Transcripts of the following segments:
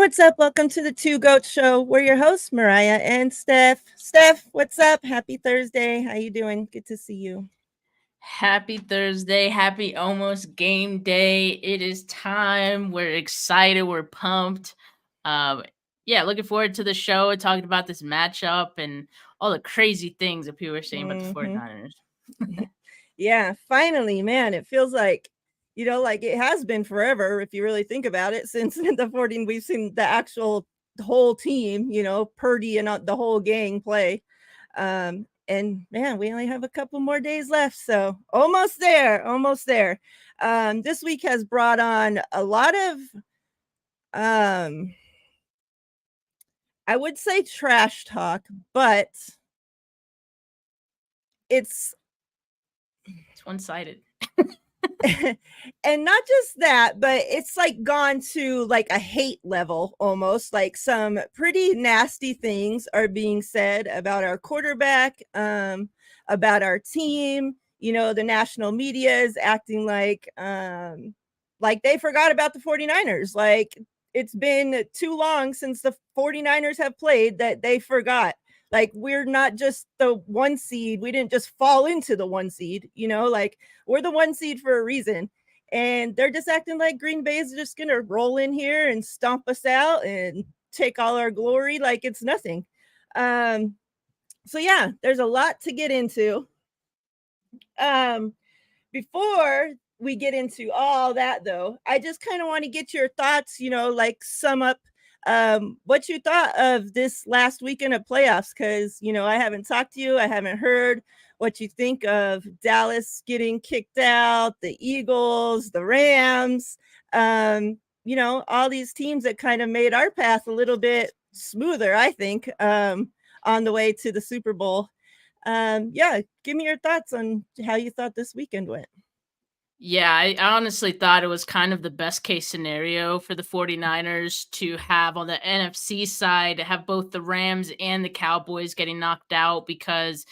what's up? Welcome to the Two Goat Show. We're your hosts, Mariah and Steph. Steph, what's up? Happy Thursday. How you doing? Good to see you. Happy Thursday. Happy almost game day. It is time. We're excited. We're pumped. Um, yeah, looking forward to the show, talking about this matchup and all the crazy things that people are saying about the hmm 49ers. Yeah, finally, man. It feels like, like it has been forever, if you really think about it, since the 14, we've seen the actual whole team, Purdy and the whole gang play. And man, we only have a couple more days left. So almost there, almost there. This week has brought on a lot of um I would say trash talk, but it's It's one sided. and not just that, but it's like gone to like a hate level almost. Like some pretty nasty things are being said about our quarterback, about our team. The national media is acting like they forgot about the 49ers. Like it's been too long since the 49ers have played that they forgot. Like we're not just the one seed. We didn't just fall into the one seed, like we're the one seed for a reason. And they're just acting like Green Bay is just going to roll in here and stomp us out and take all our glory like it's nothing. Um, so, yeah, there's a lot to get into. Um, Before we get into all that, though, I just kind of want to get your thoughts, like sum up what you thought of this last weekend of playoffs, because I haven't talked to you, I haven't heard what you think of Dallas getting kicked out, the Eagles, the Rams, all these teams that kind of made our path a little bit smoother, I think, on the way to the Super Bowl. Yeah, give me your thoughts on how you thought this weekend went. Yeah, I honestly thought it was kind of the best case scenario for the 49ers to have on the NFC side, have both the Rams and the Cowboys getting knocked out because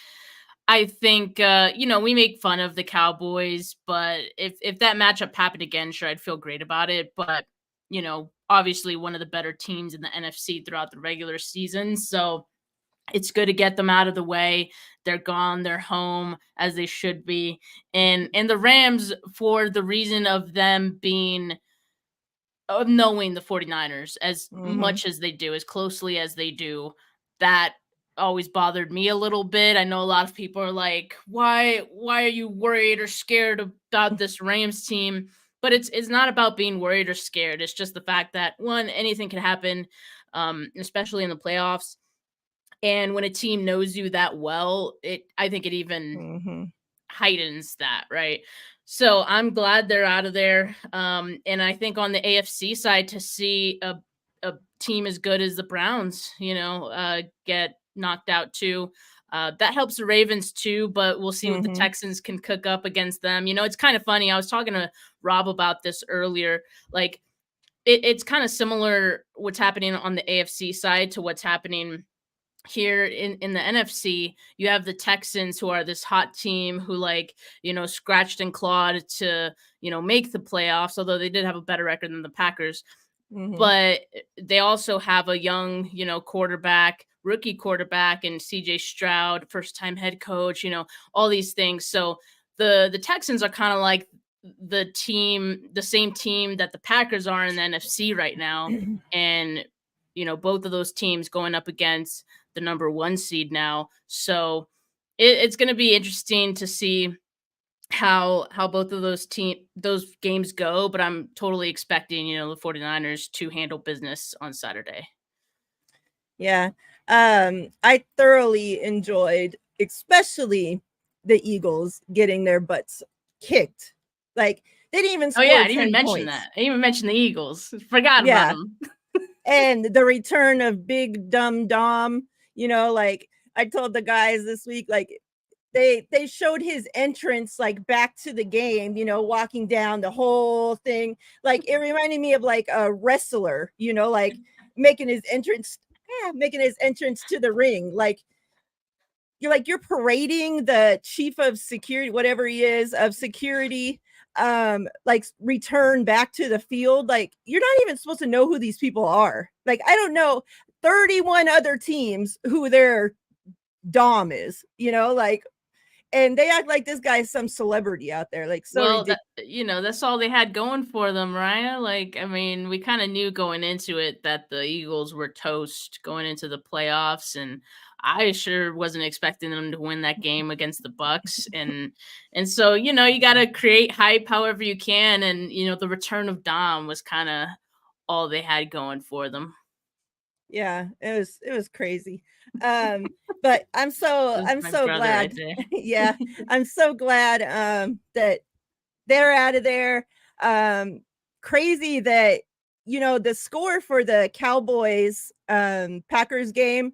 I think we make fun of the Cowboys, but if that matchup happened again, sure, I'd feel great about it. But obviously one of the better teams in the NFC throughout the regular season, so it's good to get them out of the way. They're gone, they're home as they should be. And the Rams, for the reason of them being of knowing the 49ers as Mm-hmm. much as they do, as closely as they do, that always bothered me a little bit. I know a lot of people are like, why are you worried or scared about this Rams team? But it's not about being worried or scared. It's just the fact that one, anything can happen, especially in the playoffs. And when a team knows you that well, I think it even Mm-hmm. heightens that, right? So I'm glad they're out of there. And I think on the AFC side, to see a team as good as the Browns, get knocked out too. That helps the Ravens too, but we'll see what the Mm-hmm. Texans can cook up against them. It's kind of funny. I was talking to Rob about this earlier. Like, it's kind of similar what's happening on the AFC side to what's happening here in the NFC. You have the Texans, who are this hot team who scratched and clawed to make the playoffs, although they did have a better record than the Packers. Mm-hmm. But they also have a young rookie quarterback, and CJ Stroud, first time head coach, all these things. So the Texans are kind of like the same team that the Packers are in the NFC right now. And both of those teams going up against the number one seed now. So it's going to be interesting to see how both of those games go, but I'm totally expecting the 49ers to handle business on Saturday. Yeah. I thoroughly enjoyed, especially the Eagles getting their butts kicked. Like they didn't even Oh yeah, score I didn't even 10 mention points. that. I didn't even mention the Eagles. Forgot about Yeah. them. And the return of Big Dumb Dom, like I told the guys this week, like they showed his entrance like back to the game, walking down the whole thing. Like it reminded me of like a wrestler, like making his entrance, making his entrance to the ring. Like you're parading the chief of security, whatever he is, of security, like return back to the field, like you're not even supposed to know who these people are. Like I don't know 31 other teams who their dom is, like, and they act like this guy's some celebrity out there, like so Well, ridiculous. that's all they had going for them, Ryan. Like, I mean, we kind of knew going into it that the Eagles were toast going into the playoffs, and I sure wasn't expecting them to win that game against the Bucks. And so, you got to create hype however you can, and the return of Dom was kind of all they had going for them. Yeah, it was crazy. But I'm so glad. Right Yeah, I'm so glad that they're out of there. Crazy that the score for the Cowboys Packers game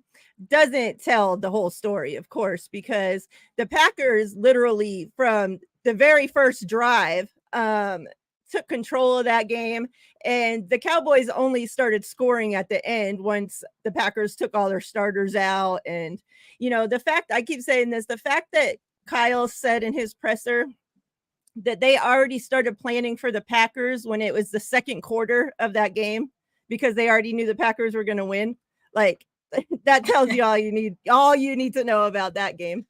doesn't tell the whole story, of course, because the Packers literally from the very first drive took control of that game, and the Cowboys only started scoring at the end once the Packers took all their starters out. And the fact, I keep saying this, the fact that Kyle said in his presser that they already started planning for the Packers when it was the second quarter of that game because they already knew the Packers were going to win. Like that tells you all you need to know about that game.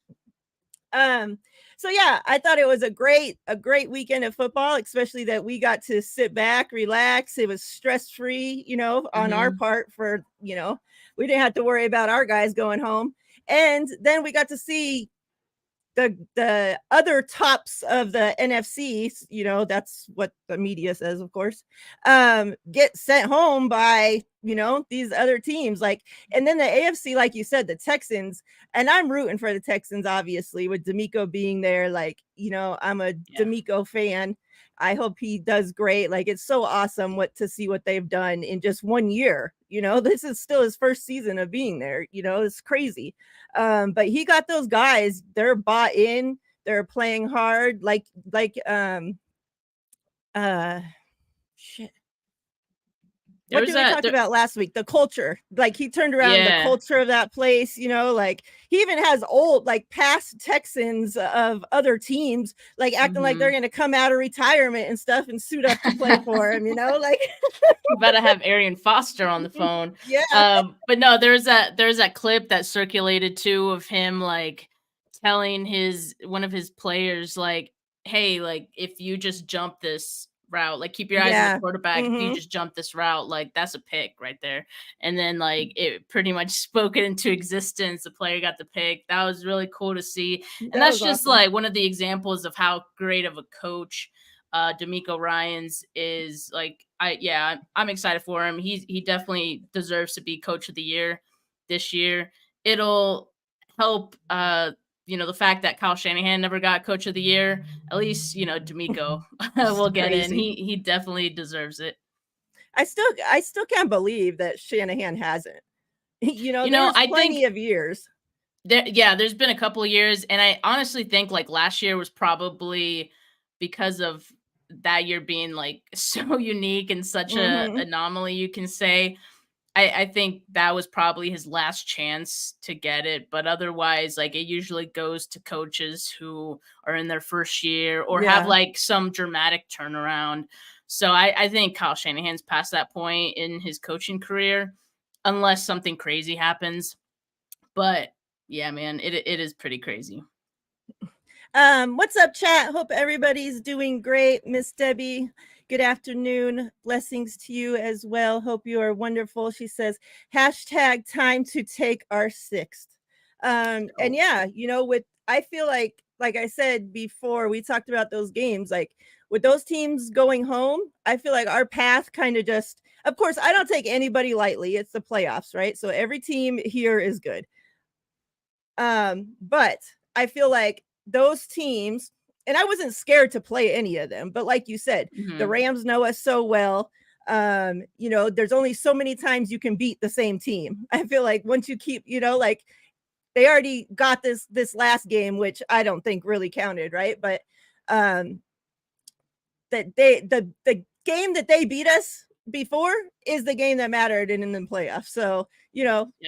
So yeah, I thought it was a great weekend of football, especially that we got to sit back, relax. It was stress-free, on our part for, we didn't have to worry about our guys going home. And then we got to see the other tops of the NFC, that's what the media says, of course, get sent home by, these other teams. Like, and then the AFC, like you said, the Texans, and I'm rooting for the Texans, obviously, with D'Amico being there. Like, I'm a D'Amico fan. I hope he does great. Like, it's so awesome to see what they've done in just 1 year. This is still his first season of being there. It's crazy. But he got those guys, they're bought in, they're playing hard, shit. What did we talk about last week? The culture. Like he turned around the culture of that place, like he even has old, like past Texans of other teams, like acting like they're going to come out of retirement and stuff and suit up to play for him, like you better have Arian Foster on the phone. Yeah. But no, there's that clip that circulated too of him like telling one of his players like, hey, like if you just jump this route, like keep your eyes on the quarterback. If you just jump this route, like that's a pick right there. And then like it pretty much spoke it into existence. The player got the pick. That was really cool to see. And that's just awesome. Like one of the examples of how great of a coach D'Amico Ryans is. Like I'm excited for him. He definitely deserves to be coach of the year this year. It'll help the fact that Kyle Shanahan never got coach of the year, at least, D'Amico will get in. He definitely deserves it. I still can't believe that Shanahan hasn't. There's plenty of years. There's been a couple of years, and I honestly think like last year was probably because of that year being like so unique and such a anomaly, you can say. I think that was probably his last chance to get it. But otherwise, like it usually goes to coaches who are in their first year or have like some dramatic turnaround. So I think Kyle Shanahan's past that point in his coaching career, unless something crazy happens. But yeah, man, it is pretty crazy. What's up, chat? Hope everybody's doing great. Miss Debbie, good afternoon. Blessings to you as well. Hope you are wonderful. She says, hashtag time to take our sixth. And yeah, I feel like I said before, we talked about those games, like with those teams going home, I feel like our path kind of just, of course, I don't take anybody lightly. It's the playoffs, right? So every team here is good. But I feel like those teams, and I wasn't scared to play any of them, but like you said, the Rams know us so well. There's only so many times you can beat the same team. I feel like once you keep, like they already got this last game, which I don't think really counted, right? But that the game that they beat us before is the game that mattered in the playoffs. So,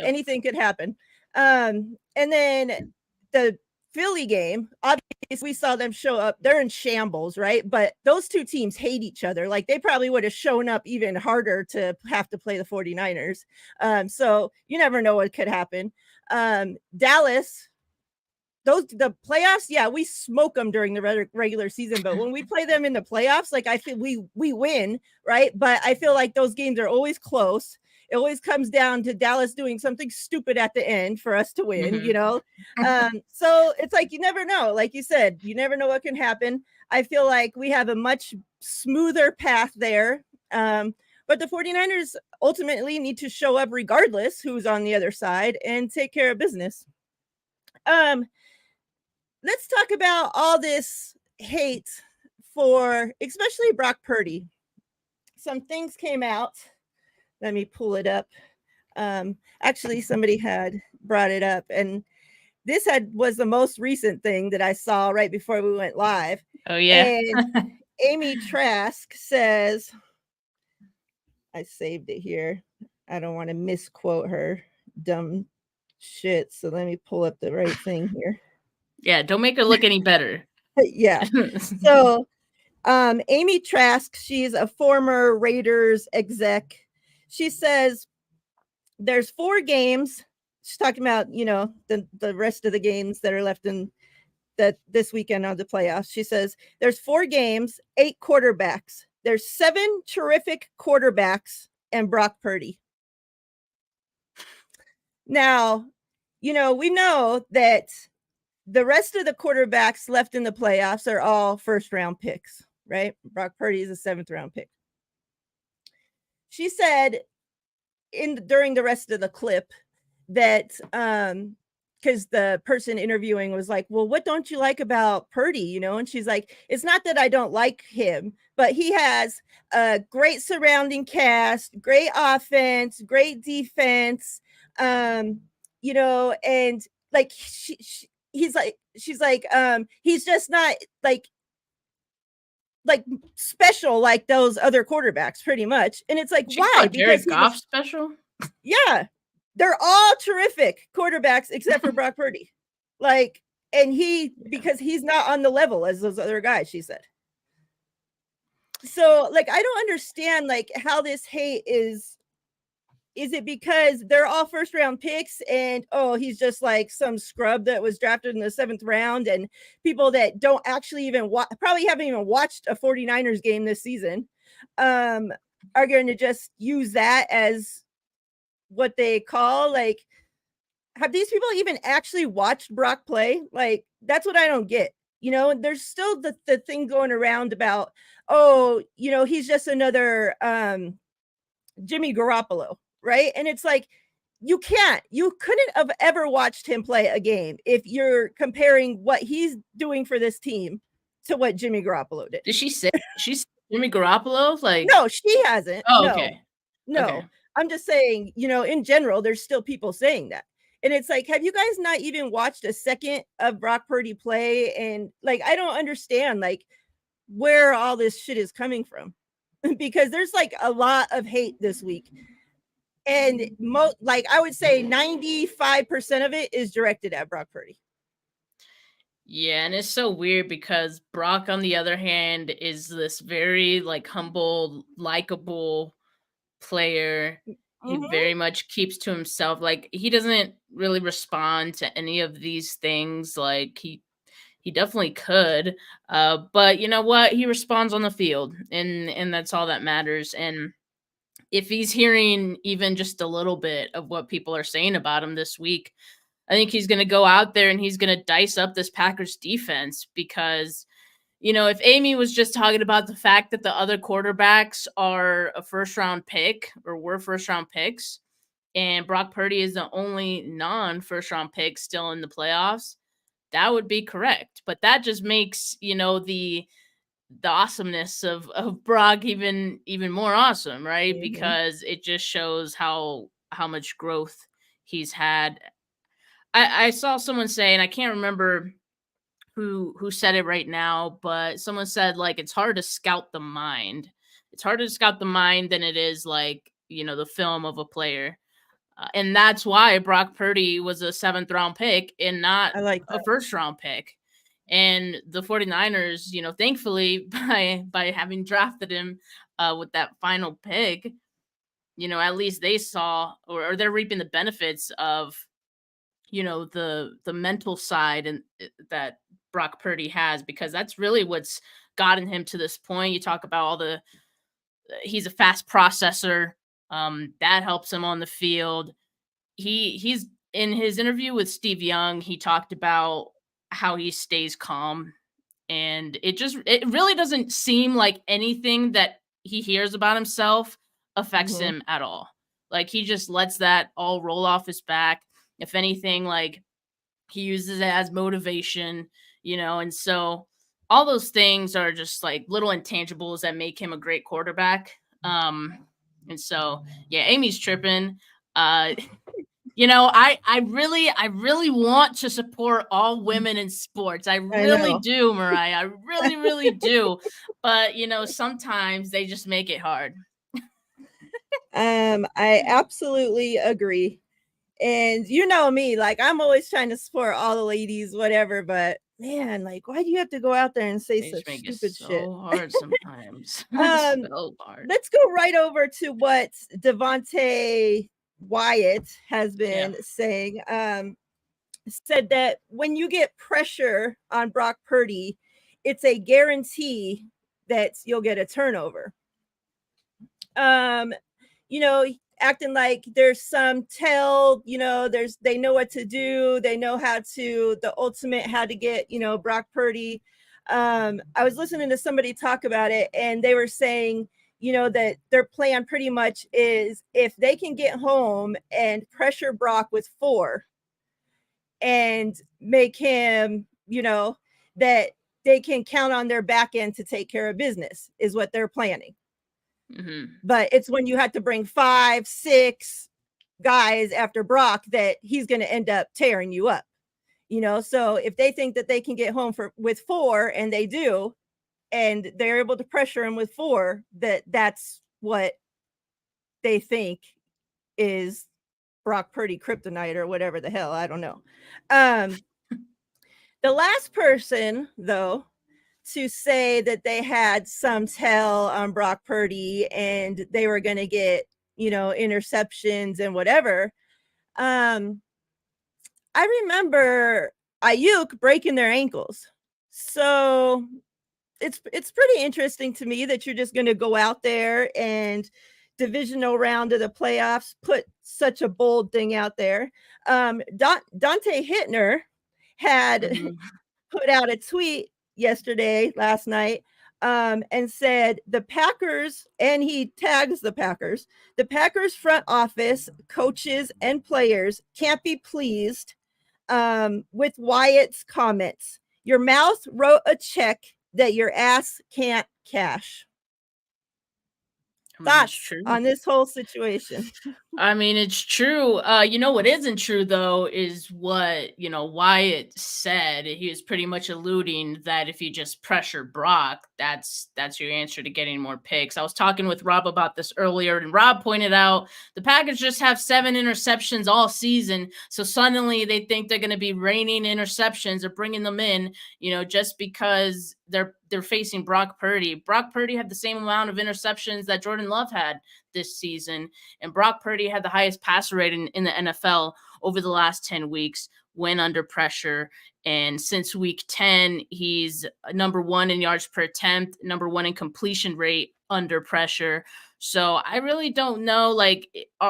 anything could happen. And then the Philly game, obviously we saw them show up. They're in shambles, right? But those two teams hate each other. Like they probably would have shown up even harder to have to play the 49ers. So you never know what could happen. Dallas, the playoffs, yeah, we smoke them during the regular season, but when we play them in the playoffs, like I feel we win, right? But I feel like those games are always close. It always comes down to Dallas doing something stupid at the end for us to win, you know? So it's like, you never know. Like you said, you never know what can happen. I feel like we have a much smoother path there. But the 49ers ultimately need to show up regardless who's on the other side and take care of business. Let's talk about all this hate for especially Brock Purdy. Some things came out. Let me pull it up. Actually, somebody had brought it up, and this was the most recent thing that I saw right before we went live. Oh, yeah. And Amy Trask says, I saved it here. I don't want to misquote her dumb shit. So let me pull up the right thing here. Yeah, don't make her look any better. Yeah. So Amy Trask, she's a former Raiders exec. She says there's 4 games. She's talking about, you know, the rest of the games that are left in this weekend of the playoffs. She says there's 4 games, 8 quarterbacks. There's 7 terrific quarterbacks and Brock Purdy. Now, you know, we know that the rest of the quarterbacks left in the playoffs are all first-round picks, right? Brock Purdy is a 7th-round pick. She said during the rest of the clip that because the person interviewing was like, well, what don't you like about Purdy, you know? And she's like, it's not that I don't like him, but he has a great surrounding cast, great offense, great defense, you know, and like she's like, he's just not like special like those other quarterbacks, pretty much. And it's like, why? Because Goff special? Yeah, they're all terrific quarterbacks except for Brock Purdy. Like, and because he's not on the level as those other guys, she said. So, like, I don't understand like how this hate is it because they're all first round picks and he's just like some scrub that was drafted in the 7th round, and people that don't actually even probably haven't even watched a 49ers game this season are going to just use that as what they call, like, have these people even actually watched Brock play? Like, that's what I don't get. You know, there's still the thing going around about, you know, he's just another Jimmy Garoppolo, right? And it's like, you couldn't have ever watched him play a game if you're comparing what he's doing for this team to what Jimmy Garoppolo did. Did she say she's Jimmy Garoppolo? Like, no, she hasn't. Oh, no. okay. No, okay. I'm just saying, you know, in general, there's still people saying that. And it's like, have you guys not even watched a second of Brock Purdy play? And like, I don't understand like where all this shit is coming from because there's like a lot of hate this week. And like, I would say 95% of it is directed at Brock Purdy. Yeah, and it's so weird because Brock, on the other hand, is this very like humble, likable player. He very much keeps to himself. Like, he doesn't really respond to any of these things. Like, he definitely could. But you know what? He responds on the field, and that's all that matters. And if he's hearing even just a little bit of what people are saying about him this week, I think he's going to go out there and he's going to dice up this Packers defense because, you know, if Amy was just talking about the fact that the other quarterbacks are a first-round pick or were first-round picks, and Brock Purdy is the only non-first-round pick still in the playoffs, that would be correct. But that just makes, you know, the awesomeness of Brock even more awesome, right? Because it just shows how much growth he's had. I saw someone say, and I can't remember who said it right now, but someone said, like, it's hard to scout the mind. It's harder to scout the mind than it is, like, you know, the film of a player. And that's why Brock Purdy was a 7th-round pick and not I like a that. 1st-round pick. And the 49ers, thankfully by having drafted him with that final pick, at least they saw or they're reaping the benefits of, the mental side and that Brock Purdy has, because that's really what's gotten him to this point. You talk about all the he's a fast processor. That helps him on the field. He's in his interview with Steve Young, he talked about how he stays calm, and it really doesn't seem like anything that he hears about himself affects Mhm. him at all. Like, he just lets that all roll off his back. If anything, like, he uses it as motivation, and so all those things are just like little intangibles that make him a great quarterback. And so yeah, Amy's tripping. Uh I really want to support all women in sports. I I really know. do, Mariah. I really, really do. But sometimes they just make it hard. I absolutely agree. And you know me, like I'm always trying to support all the ladies, whatever, but man, like why do you have to go out there and say They just such make it stupid shit? so hard sometimes. Um, So hard. let's go right over to what Devontae Wyatt has Yeah. been saying. Said that when you get pressure on Brock Purdy, it's a guarantee that you'll get a turnover. Um, acting like there's some they know what to do, they know the ultimate how to get, Brock Purdy. I was listening to somebody talk about it, and they were saying, that their plan pretty much is if they can get home and pressure Brock with 4 and make him, that they can count on their back end to take care of business, is what they're planning. Hmm. But it's when you have to bring 5, 6 guys after Brock that he's going to end up tearing you up. So if they think that they can get home with 4, and they do, and they're able to pressure him with 4, that's what they think is Brock Purdy kryptonite or whatever the hell, I don't know. The last person though to say that they had some tell on Brock Purdy and they were going to get, interceptions and whatever. I remember Ayuk breaking their ankles. So it's pretty interesting to me that you're just going to go out there and divisional round of the playoffs put such a bold thing out there. Dante Hittner had Hmm. put out a tweet last night, and said the Packers, and he tags the Packers front office, coaches, and players can't be pleased with Wyatt's comments. Your mouth wrote a check that your ass can't cash. I mean, it's Thoughts true. on this whole situation? I mean, it's true. What isn't true though is what, Wyatt said. He was pretty much alluding that if you just pressure Brock, that's your answer to getting more picks. I was talking with Rob about this earlier, and Rob pointed out the Packers just have 7 interceptions all season. So suddenly they think they're going to be raining interceptions or bringing them in, just because they're facing Brock Purdy. Brock Purdy had the same amount of interceptions that Jordan Love had this season. And Brock Purdy had the highest passer rating in the NFL over the last 10 weeks when under pressure. And since week 10, he's number 1 in yards per attempt, number 1 in completion rate under pressure. So I really don't know. Like,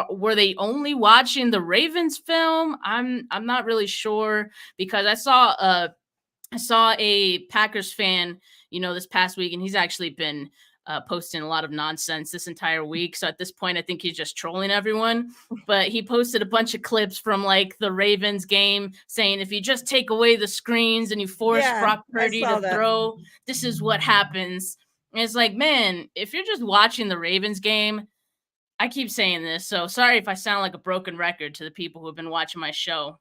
were they only watching the Ravens film? I'm not really sure, because I saw a Packers fan, this past week, and he's actually been posting a lot of nonsense this entire week. So at this point, I think he's just trolling everyone. But he posted a bunch of clips from like the Ravens game saying, if you just take away the screens and you force Yeah, Brock I Purdy saw to that. throw, this is what happens. And it's like, man, if you're just watching the Ravens game, I keep saying this, so sorry if I sound like a broken record to the people who have been watching my show.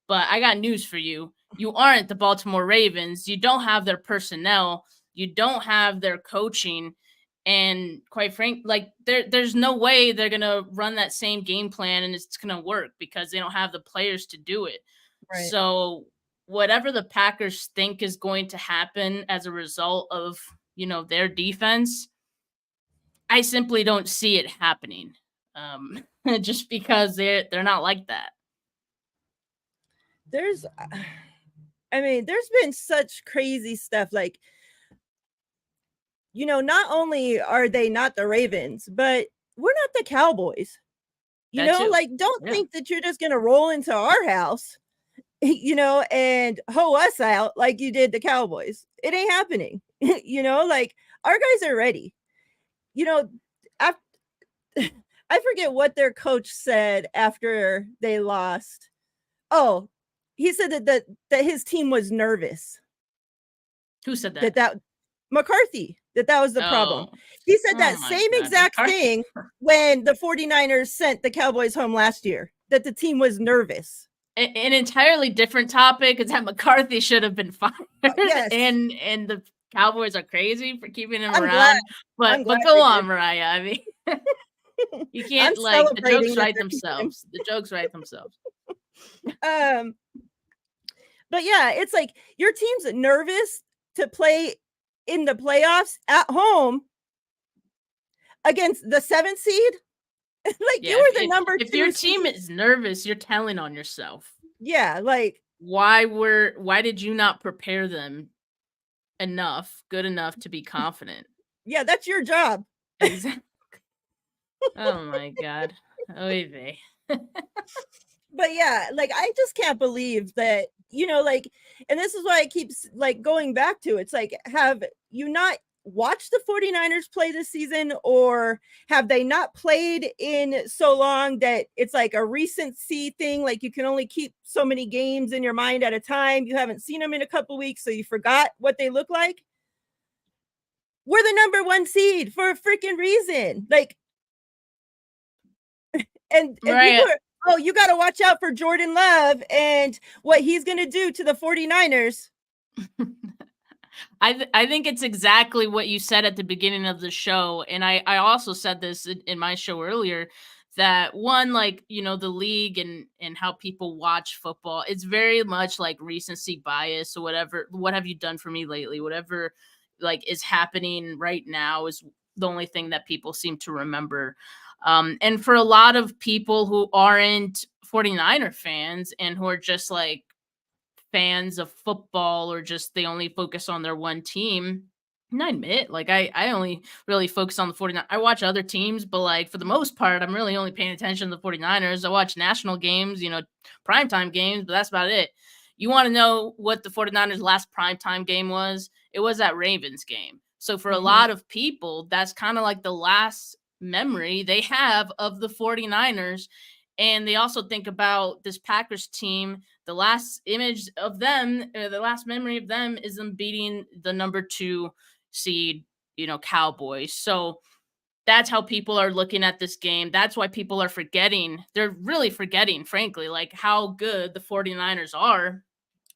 But I got news for you. You aren't the Baltimore Ravens. You don't have their personnel. You don't have their coaching. And quite frank, like there's no way they're gonna run that same game plan and it's gonna work because they don't have the players to do it. Right. So whatever the Packers think is going to happen as a result of, their defense, I simply don't see it happening. Just because they're not like that. There's been such crazy stuff. Like, not only are they not the Ravens, but we're not the Cowboys. That too. Like, don't Yeah. think that you're just going to roll into our house, and hoe us out like you did the Cowboys. It ain't happening. Like, our guys are ready. After, I forget what their coach said after they lost. Oh, he said that his team was nervous. Who said that? That McCarthy, that was the problem. He said that same exact thing when the 49ers sent the Cowboys home last year, that the team was nervous. An entirely different topic is that McCarthy should have been fired. Yes. And the Cowboys are crazy for keeping him around. Glad. But go on, Miriah. I mean, you can't the jokes write themselves. The jokes write themselves. But yeah, it's like your team's nervous to play in the playoffs at home against the 7th seed. Like, you were the number 2. If your team is nervous, you're telling on yourself. Yeah, like, why did you not prepare them good enough to be confident? Yeah, that's your job. Exactly. Oh my God. Oy vey. But yeah, like, I just can't believe that, like, and this is why I keep like going back to, it's like, have you not watched the 49ers play this season, or have they not played in so long that it's like a recency thing? Like, you can only keep so many games in your mind at a time. You haven't seen them in a couple weeks, so you forgot what they look like. We're the number 1 seed for a freaking reason. Like, and people are, oh, you got to watch out for Jordan Love and what he's going to do to the 49ers. I think it's exactly what you said at the beginning of the show. And I also said this in my show earlier, that one, like, the league and how people watch football, it's very much like recency bias or whatever. What have you done for me lately? Whatever like is happening right now is the only thing that people seem to remember. And for a lot of people who aren't 49er fans and who are just like fans of football, or just they only focus on their one team, and I admit, like, I only really focus on the 49ers. I watch other teams, but like for the most part, I'm really only paying attention to the 49ers. I watch national games, primetime games, but that's about it. You want to know what the 49ers last primetime game was? It was that Ravens game. So for a lot of people, that's kind of like the last memory they have of the 49ers. And they also think about this Packers team. The last image of them, the last memory of them, is them beating the number 2 seed, Cowboys. So that's how people are looking at this game. That's why people are forgetting. They're really forgetting, frankly, like how good the 49ers are,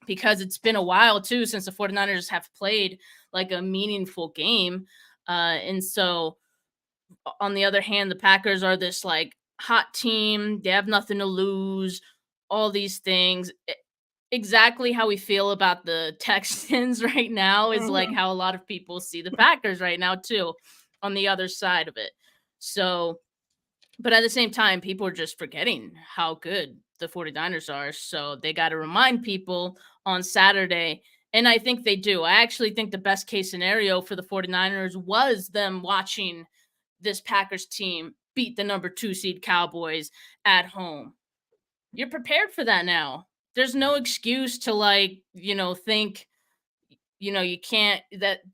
because it's been a while too since the 49ers have played like a meaningful game. And so on the other hand, the Packers are this like hot team. They have nothing to lose, all these things. Exactly how we feel about the Texans right now is like how a lot of people see the Packers right now too, on the other side of it. So, but at the same time, people are just forgetting how good the 49ers are. So they got to remind people on Saturday. And I think they do. I actually think the best case scenario for the 49ers was them watching this Packers team beat the number 2 seed Cowboys at home. You're prepared for that now. There's no excuse to think, you can't,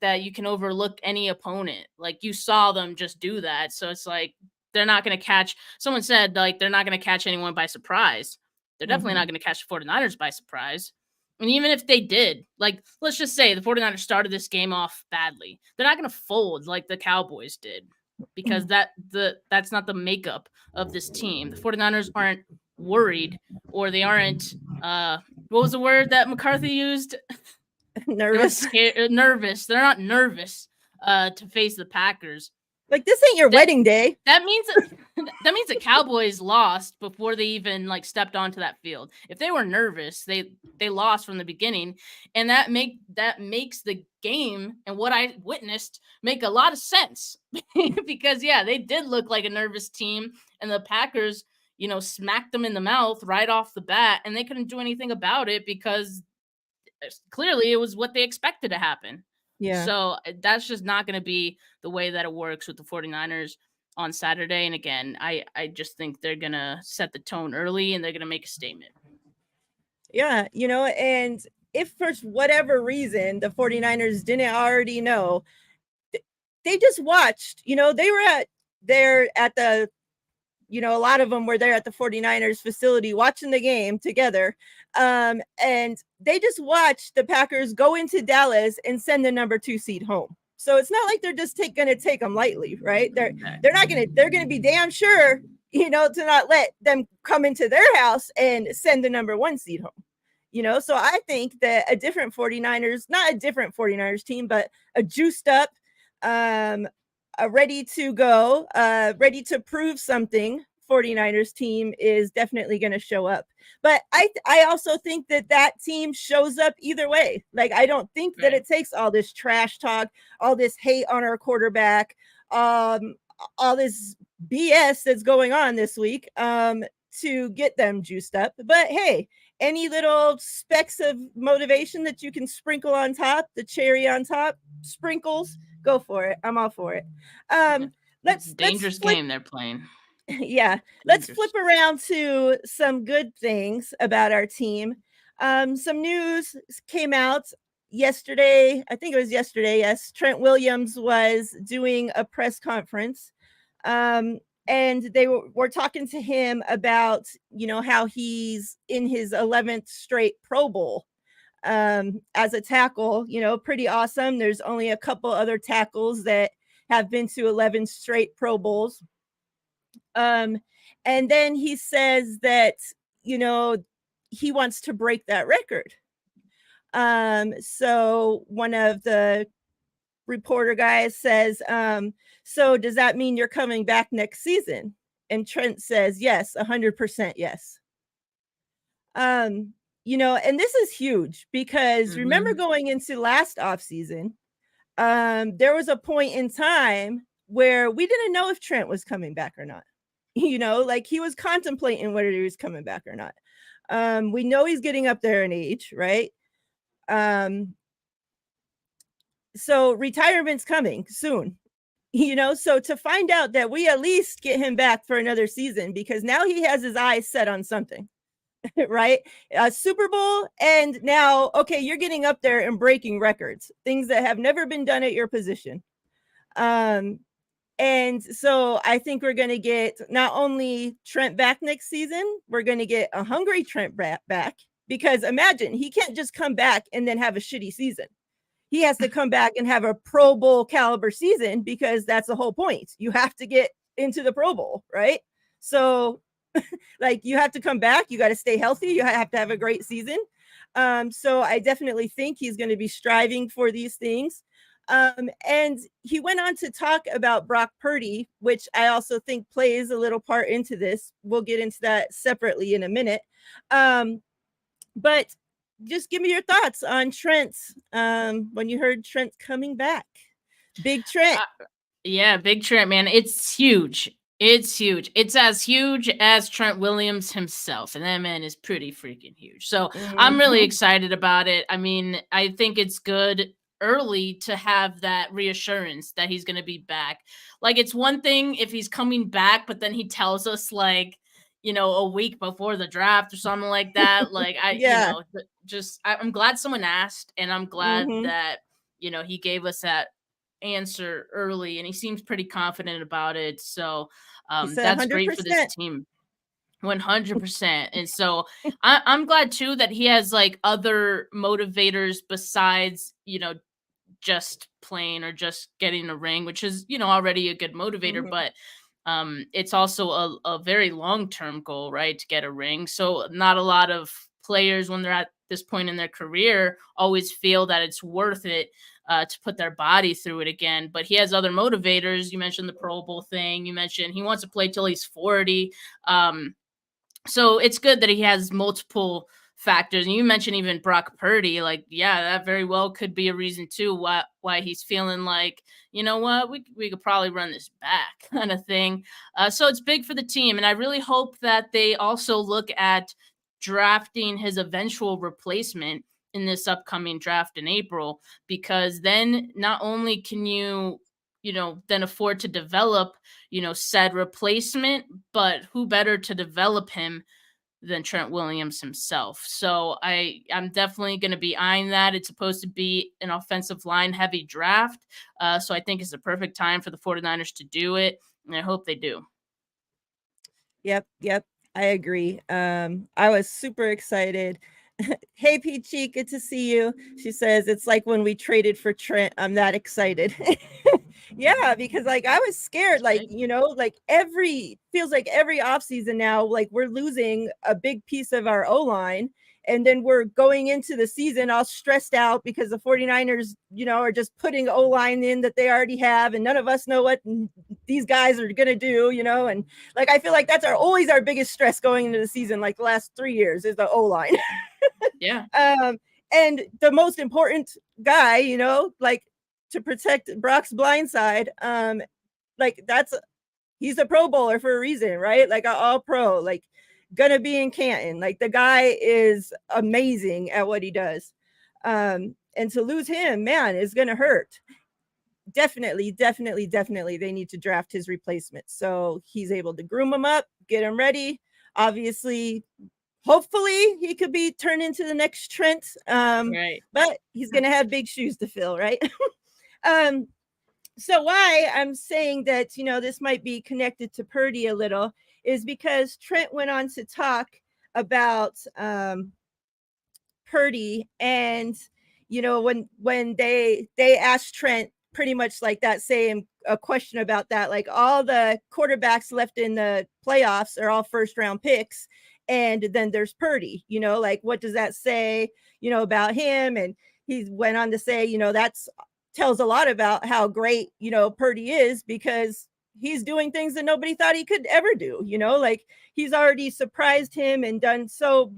that you can overlook any opponent. Like, you saw them just do that. So it's like, they're not going to catch, someone said, like, they're not going to catch anyone by surprise. They're definitely not going to catch the 49ers by surprise. And even if they did, like, let's just say the 49ers started this game off badly, they're not going to fold like the Cowboys did, because that's not the makeup of this team. The 49ers aren't worried, or they aren't what was the word that McCarthy used? Nervous. Nervous. They're not nervous to face the Packers. Like, this ain't your That wedding day. that means that means the Cowboys lost before they even like stepped onto that field. If they were nervous, they lost from the beginning, and that makes the game and what I witnessed make a lot of sense because yeah, they did look like a nervous team, and the Packers, smacked them in the mouth right off the bat, and they couldn't do anything about it because clearly it was what they expected to happen. Yeah. So that's just not going to be the way that it works with the 49ers on Saturday. And again, I just think they're going to set the tone early and they're going to make a statement. Yeah, and if for whatever reason the 49ers didn't already know, they just watched, they were there at the, a lot of them were there at the 49ers facility watching the game together. And they just watched the Packers go into Dallas and send the number 2 seed home. So it's not like they're just going to take them lightly, right? They're not going to, they're going to be damn sure, to not let them come into their house and send the number 1 seed home. So I think that a different 49ers, not a different 49ers team, but a juiced up, ready to go, ready to prove something 49ers team is definitely going to show up. But I also think that team shows up either way. Like, I don't think that it takes all this trash talk, all this hate on our quarterback, all this BS that's going on this week to get them juiced up. But hey, any little specks of motivation that you can sprinkle on top, the cherry on top, sprinkles, go for it. I'm all for it. Let's dangerous flip, game they're playing. Yeah, let's flip around to some good things about our team. Some news came out yesterday. I think it was yesterday. Yes, Trent Williams was doing a press conference. And they were talking to him about, how he's in his 11th straight Pro Bowl as a tackle, pretty awesome. There's only a couple other tackles that have been to 11 straight Pro Bowls. And then he says that, he wants to break that record. So one of the reporter guys says, so does that mean you're coming back next season? And Trent says, yes, 100% yes. And this is huge because remember going into last offseason, there was a point in time where we didn't know if Trent was coming back or not. Like, he was contemplating whether he was coming back or not. We know he's getting up there in age, right? So retirement's coming soon, so to find out that we at least get him back for another season, because now he has his eyes set on something, right? A Super Bowl, and now, okay, you're getting up there and breaking records, things that have never been done at your position. And so I think we're going to get not only Trent back next season, we're going to get a hungry Trent back, because imagine, he can't just come back and then have a shitty season. He has to come back and have a Pro Bowl caliber season, because that's the whole point. You have to get into the Pro Bowl, right? So like, you have to come back. You got to stay healthy. You have to have a great season. So I definitely think he's going to be striving for these things. And he went on to talk about Brock Purdy, which I also think plays a little part into this. We'll get into that separately in a minute. But just give me your thoughts on Trent when you heard Trent coming back. Big Trent. Yeah, big Trent, man. It's huge. It's huge. It's as huge as Trent Williams himself, and that man is pretty freaking huge. So I'm really excited about it. I mean, I think it's good early to have that reassurance that he's going to be back. Like, it's one thing if he's coming back, but then he tells us like, a week before the draft or something like that. Like, I'm glad someone asked, and I'm glad that, he gave us that answer early, and he seems pretty confident about it. So that's great for this team. 100%. And so I'm glad too that he has like other motivators besides, just playing or just getting a ring, which is, already a good motivator, but it's also a very long-term goal, right? To get a ring. So not a lot of players, when they're at this point in their career, always feel that it's worth it to put their body through it again. But he has other motivators. You mentioned the Pro Bowl thing. You mentioned he wants to play till he's 40. So it's good that he has multiple factors. And you mentioned even Brock Purdy. Like, yeah, that very well could be a reason too why he's feeling like, you know what, we could probably run this back kind of thing. So it's big for the team, and I really hope that they also look at drafting his eventual replacement in this upcoming draft in April, because then not only can you then afford to develop, said replacement, but who better to develop him than Trent Williams himself. So I'm definitely going to be eyeing that. It's supposed to be an offensive line heavy draft. So I think it's the perfect time for the 49ers to do it. And I hope they do. Yep. I agree. I was super excited. Hey, Peachy, good to see you. She says, it's like when we traded for Trent. I'm that excited. Yeah, because like I was scared, like, feels like every offseason now, like we're losing a big piece of our O-line. And then we're going into the season all stressed out because the 49ers, are just putting O-line in that they already have. And none of us know what these guys are going to do, and like, I feel like that's always our biggest stress going into the season. Like the last 3 years is the O-line. Yeah. And the most important guy, like to protect Brock's blind side, like he's a Pro Bowler for a reason, right? Like an all pro, like gonna be in Canton. Like the guy is amazing at what he does. And to lose him, man, is gonna hurt. Definitely they need to draft his replacement so he's able to groom him up, get him ready. Obviously, hopefully he could be turned into the next Trent. Right. But he's gonna have big shoes to fill, right? So why I'm saying that, this might be connected to Purdy a little is because Trent went on to talk about Purdy, and when they asked Trent pretty much like that same a question about that, like all the quarterbacks left in the playoffs are all first round picks, and then there's Purdy, like what does that say, about him? And he went on to say, that's tells a lot about how great, Purdy is, because he's doing things that nobody thought he could ever do, like he's already surprised him and done so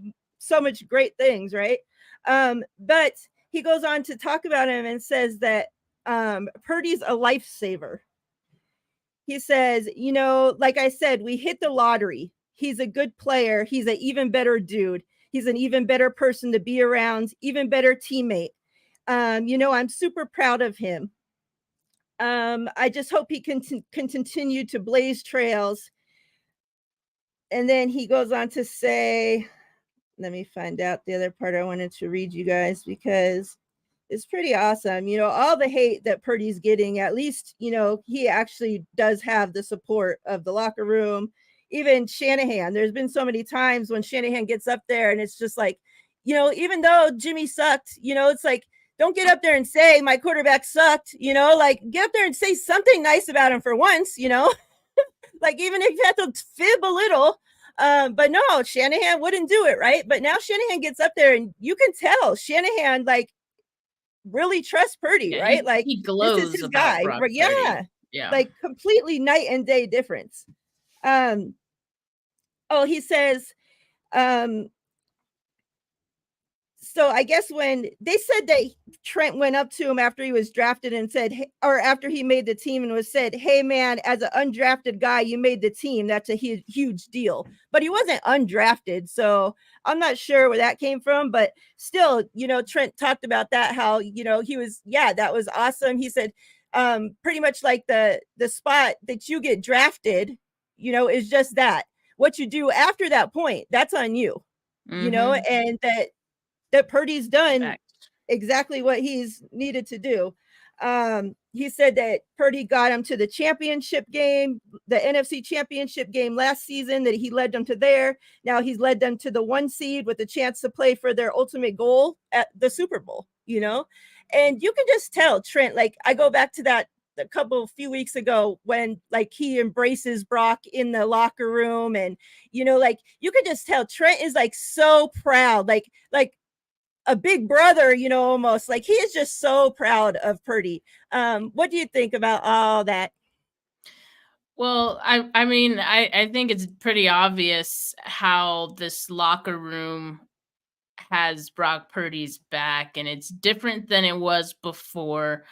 much great things, right? But he goes on to talk about him and says that Purdy's a lifesaver. He says, like I said, we hit the lottery. He's a good player. He's an even better dude. He's an even better person to be around, even better teammate. I'm super proud of him. I just hope he can continue to blaze trails. And then he goes on to say, let me find out the other part I wanted to read you guys, because it's pretty awesome. All the hate that Purdy's getting, at least, he actually does have the support of the locker room. Even Shanahan, there's been so many times when Shanahan gets up there and it's just like, even though Jimmy sucked, it's like, don't get up there and say my quarterback sucked, like get up there and say something nice about him for once, like even if you have to fib a little. But no, Shanahan wouldn't do it, right? But now Shanahan gets up there and you can tell Shanahan like really trusts Purdy, right? Like he glows this is his about guy. Brock Right? Yeah. Like completely night and day difference. He says, so I guess when they said that Trent went up to him after he was drafted and said, or after he made the team and was said, hey man, as an undrafted guy, you made the team. That's a huge deal. But he wasn't undrafted. So I'm not sure where that came from, but still, Trent talked about that, how, he was, that was awesome. He said, pretty much like the spot that you get drafted, is just that. What you do after that point, that's on you, and that Purdy's done exactly what he's needed to do. He said that Purdy got him to the championship game, the NFC championship game last season, that he led them to there. Now he's led them to the 1 seed with a chance to play for their ultimate goal at the Super Bowl, and you can just tell Trent, like I go back to that a few weeks ago when like he embraces Brock in the locker room, and like you could just tell Trent is like so proud, like a big brother, almost like he is just so proud of Purdy. What do you think about all that? Well, I mean, I think it's pretty obvious how this locker room has Brock Purdy's back, and it's different than it was before.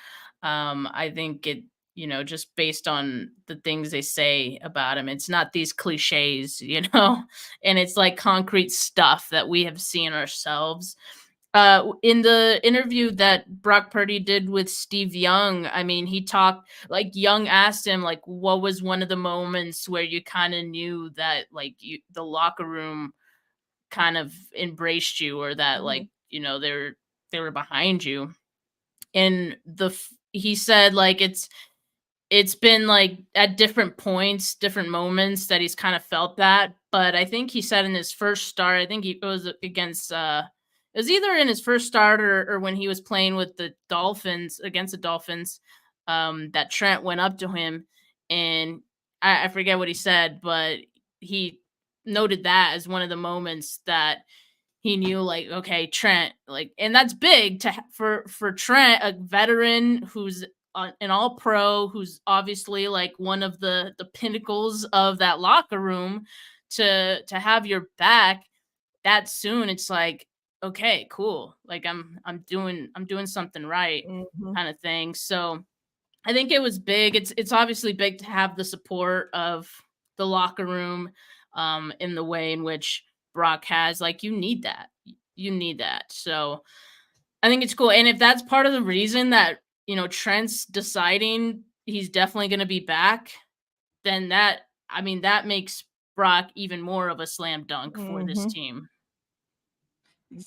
I think it, just based on the things they say about him, it's not these cliches, and it's like concrete stuff that we have seen ourselves. In the interview that Brock Purdy did with Steve Young, I mean, he talked like Young asked him like, what was one of the moments where you kind of knew that like the locker room kind of embraced you, or that Mm-hmm. like they were behind you. And he said like it's been like at different points, different moments that he's kind of felt that. But I think he said in his first start, I think it was against it was either in his first start, or when he was playing with the Dolphins, against the Dolphins, that Trent went up to him, and I forget what he said, but he noted that as one of the moments that he knew like, okay, Trent, like, and that's big for Trent, a veteran who's an all pro, who's obviously like one of the pinnacles of that locker room, to have your back that soon. It's like, okay, cool, like I'm doing something right, Mm-hmm. kind of thing. So I think it was big. It's obviously big to have the support of the locker room, in the way in which Brock has. Like, you need that. You need that. So I think it's cool. And if that's part of the reason that, Trent's deciding he's definitely going to be back, then I mean, that makes Brock even more of a slam dunk for this Mm-hmm. team.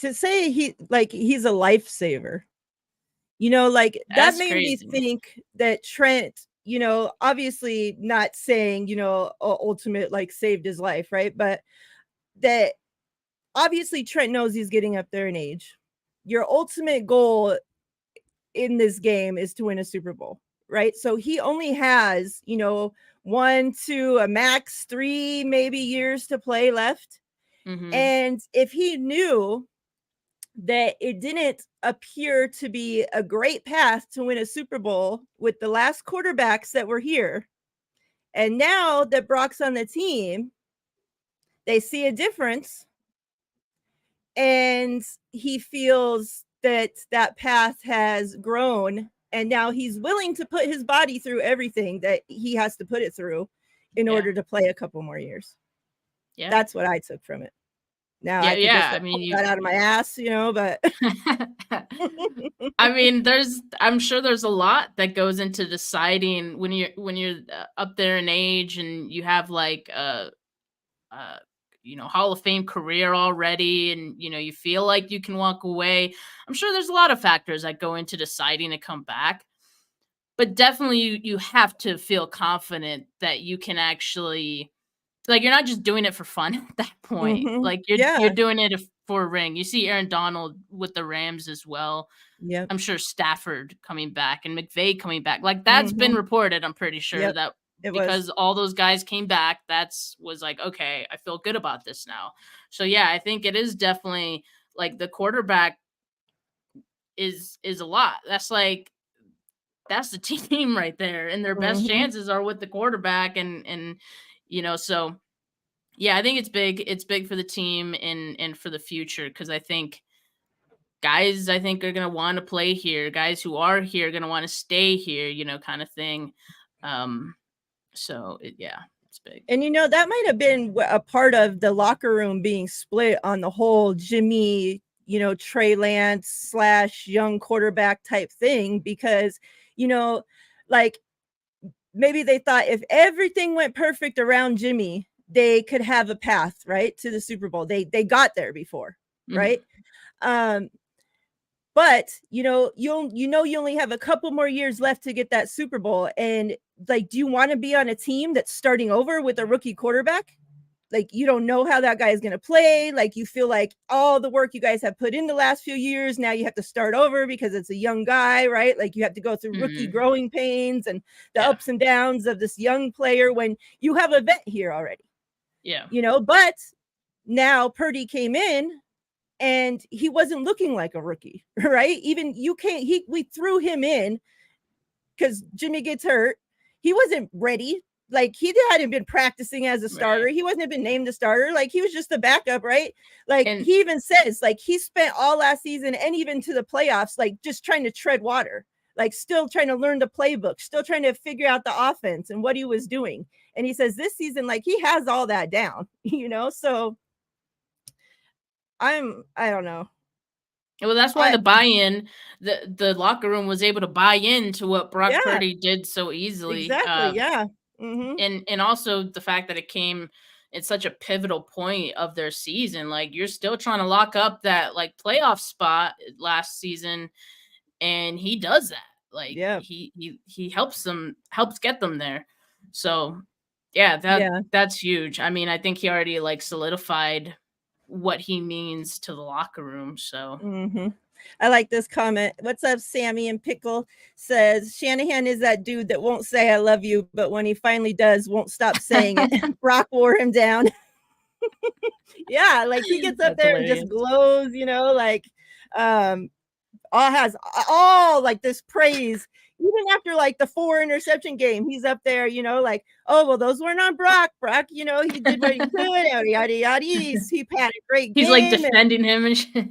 To say he's a lifesaver, like that That's made me crazy. think that Trent, obviously not saying, ultimate like saved his life, right? But that obviously Trent knows he's getting up there in age. Your ultimate goal in this game is to win a Super Bowl, right? So he only has, 1, 2, a max 3 maybe years to play left. Hmm. And if he knew that it didn't appear to be a great path to win a Super Bowl with the last quarterbacks that were here, and now that Brock's on the team, they see a difference, and he feels that that path has grown, and now he's willing to put his body through everything that he has to put it through in Yeah. order to play a couple more years. Yeah. That's what I took from it. Now Yeah. I could just Yeah. I like mean, pull that out of my ass, but I mean, I'm sure there's a lot that goes into deciding when you're up there in age, and you have like a Hall of Fame career already, and you feel like you can walk away. I'm sure there's a lot of factors that go into deciding to come back, but definitely you have to feel confident that you can actually, like, you're not just doing it for fun at that point. Mm-hmm. Like, you're Yeah. doing it for a ring. You see Aaron Donald with the Rams as well. Yep. I'm sure Stafford coming back and McVay coming back. Like, that's been Mm-hmm. reported, I'm pretty sure, Yep. that It was. because all those guys came back, that's was like, okay, I feel good about this now. So yeah, I think it is definitely like the quarterback is a lot. That's the team right there. And their best Mm-hmm. chances are with the quarterback, so yeah, I think it's big. It's big for the team and for the future, because I think guys, are going to want to play here. Guys who are here are going to want to stay here, kind of thing. Um, yeah, it's big. And that might have been a part of the locker room being split on the whole Jimmy, Trey Lance / young quarterback type thing, because, like maybe they thought if everything went perfect around Jimmy, they could have a path right to the Super Bowl. They got there before, Mhm. right? Um, but you only have a couple more years left to get that Super Bowl, and like, do you want to be on a team that's starting over with a rookie quarterback? Like, you don't know how that guy is going to play. Like, you feel like all the work you guys have put in the last few years, now you have to start over because it's a young guy, right? Like, you have to go through rookie Mhm. growing pains and the Yeah. ups and downs of this young player when you have a vet here already, Yeah. but now Purdy came in and he wasn't looking like a rookie, right? Even we threw him in because Jimmy gets hurt. He wasn't ready. Like, he hadn't been practicing as a starter. Right. He wasn't been named a starter. Like, he was just a backup, right? Like, And he even says, like, he spent all last season and even to the playoffs, like, just trying to tread water, like, still trying to learn the playbook, still trying to figure out the offense and what he was doing. And he says this season, like, he has all that down, So I don't know. well, that's why the buy-in, the locker room was able to buy into what Brock Yeah, Purdy did so easily. exactly. Yeah. Mm-hmm. And also the fact that it came at such a pivotal point of their season. Like, you're still trying to lock up that like playoff spot last season, and he does that. Like, Yeah. he helps get them there. So yeah, Yeah. that's huge. I mean, I think he already like solidified what he means to the locker room. So Mm-hmm. I like this comment. What's up, Sammy and Pickle? Says Shanahan is that dude that won't say I love you, but when he finally does, won't stop saying it. Brock wore him down. Yeah, like, he gets up that's there and just hilarious. glows, like, has all like this praise. Even after like the 4 interception game, he's up there, like, oh well, those weren't on Brock. Brock, he did what he could, yada yada yada. He had a great He's like game, and defending him and shit.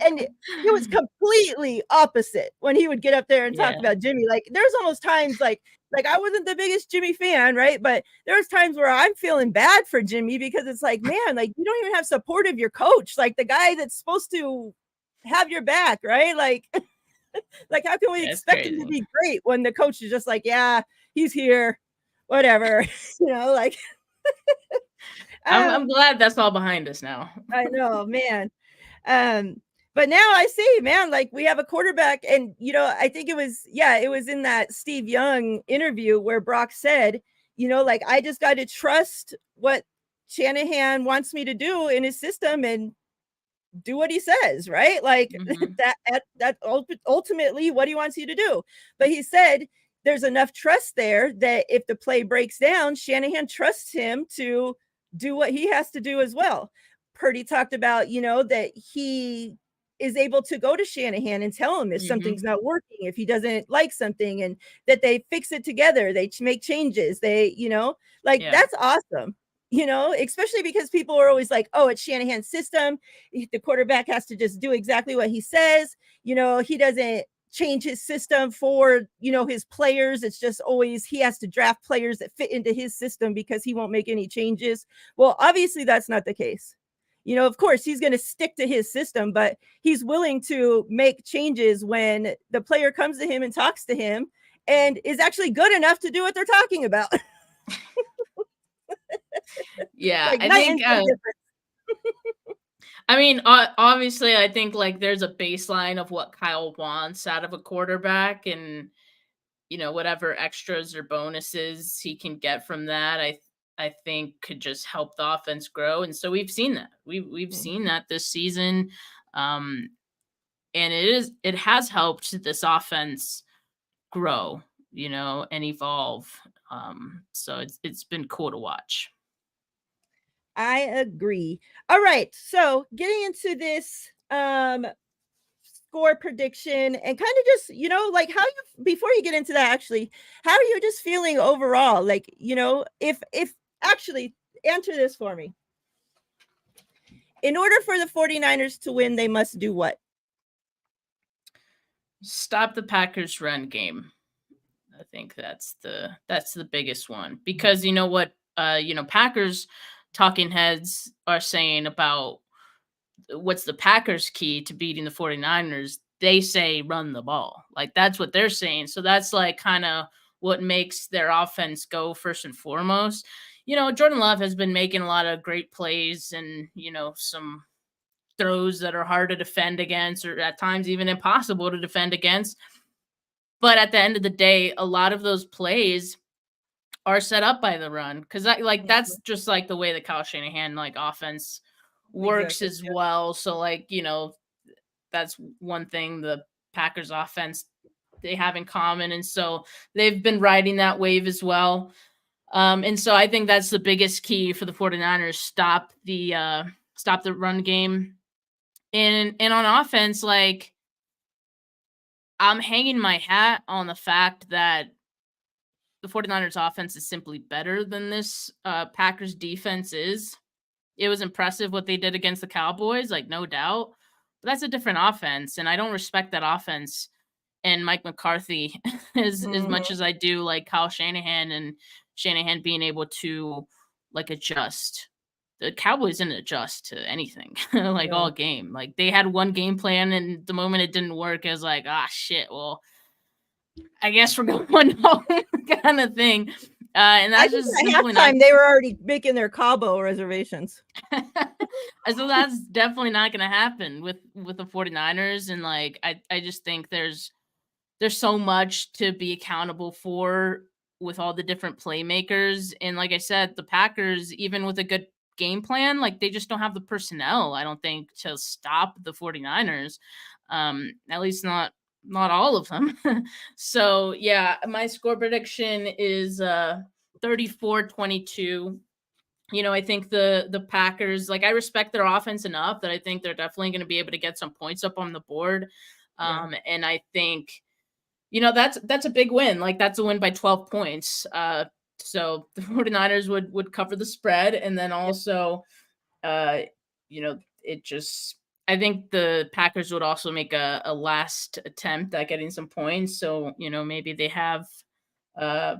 it was completely opposite when he would get up there and talk Yeah, about Jimmy. Like, there's almost times like I wasn't the biggest Jimmy fan, right? But there's times where I'm feeling bad for Jimmy because it's like, man, like, you don't even have support of your coach, like the guy that's supposed to have your back, right? Like, like, how can we that's expect him to crazy. be great when the coach is just like, yeah, he's here, whatever, like, I'm um, glad that's all behind us now. I know, man. Um, but now I see, man, like, we have a quarterback, and I think it was in that Steve Young interview where Brock said, like, I just got to trust what Shanahan wants me to do in his system and do what he says, right? Like, Mhm. that ultimately what he wants you to do. But he said there's enough trust there that if the play breaks down, Shanahan trusts him to do what he has to do as well. Purdy talked about, that he is able to go to Shanahan and tell him if Mhm. something's not working, if he doesn't like something, and that they fix it together, they make changes, they, like, Yeah. that's awesome. Especially because people are always like, oh, it's Shanahan's system. The quarterback has to just do exactly what he says. He doesn't change his system for, his players. It's just always he has to draft players that fit into his system because he won't make any changes. Well, obviously that's not the case. Of course he's going to stick to his system, but he's willing to make changes when the player comes to him and talks to him and is actually good enough to do what they're talking about. Yeah, Like, I night think and day difference. I mean, obviously, I think like there's a baseline of what Kyle wants out of a quarterback, and whatever extras or bonuses he can get from that, I think could just help the offense grow. And so we've seen that. We've seen Mhm. that this season, um, and it has helped this offense grow, and evolve. So it's been cool to watch. I agree. All right. So getting into this score prediction and kind of just, like, how you before you get into that, actually, how are you just feeling overall? Like, if actually answer this for me. In order for the 49ers to win, they must do what? Stop the Packers run game. I think that's the biggest one, because you know what, Packers talking heads are saying about what's the Packers key to beating the 49ers. They say run the ball. Like, that's what they're saying. So that's like kind of what makes their offense go first and foremost. Jordan Love has been making a lot of great plays, and some throws that are hard to defend against, or at times even impossible to defend against. But at the end of the day, a lot of those plays are set up by the run, because that's Mhm. just like the way the Kyle Shanahan like offense works Exactly. as well. So like, that's one thing the Packers offense they have in common, and so they've been riding that wave as well. And so I think that's the biggest key for the 49ers: stop the run game. And on offense, like, I'm hanging my hat on the fact that the 49ers offense is simply better than this Packers defense is. It was impressive what they did against the Cowboys, like, no doubt. But that's a different offense, and I don't respect that offense and Mike McCarthy as much Mhm. as I do like Kyle Shanahan and Shanahan being able to like adjust. The Cowboys didn't adjust to anything like all No. game. Like they had one game plan, and the moment it didn't work, it was like, ah, shit. Well, I guess we're going home, kind of thing. And I that's think just at simply not. halftime, they were already making their Cabo reservations. So that's definitely not going to happen with the 49ers. And like, I just think there's so much to be accountable for with all the different playmakers. And like I said, the Packers, even with a good game plan, like they just don't have the personnel, I don't think, to stop the 49ers. At least not all of them. So yeah, my score prediction is 34-22. I think the Packers, like I respect their offense enough that I think they're definitely going to be able to get some points up on the board. Yeah. And I think that's a big win. Like that's a win by 12 points. So the 49ers would cover the spread, and then Yeah. also it just, I think the Packers would also make a last attempt at getting some points. So, maybe they have uh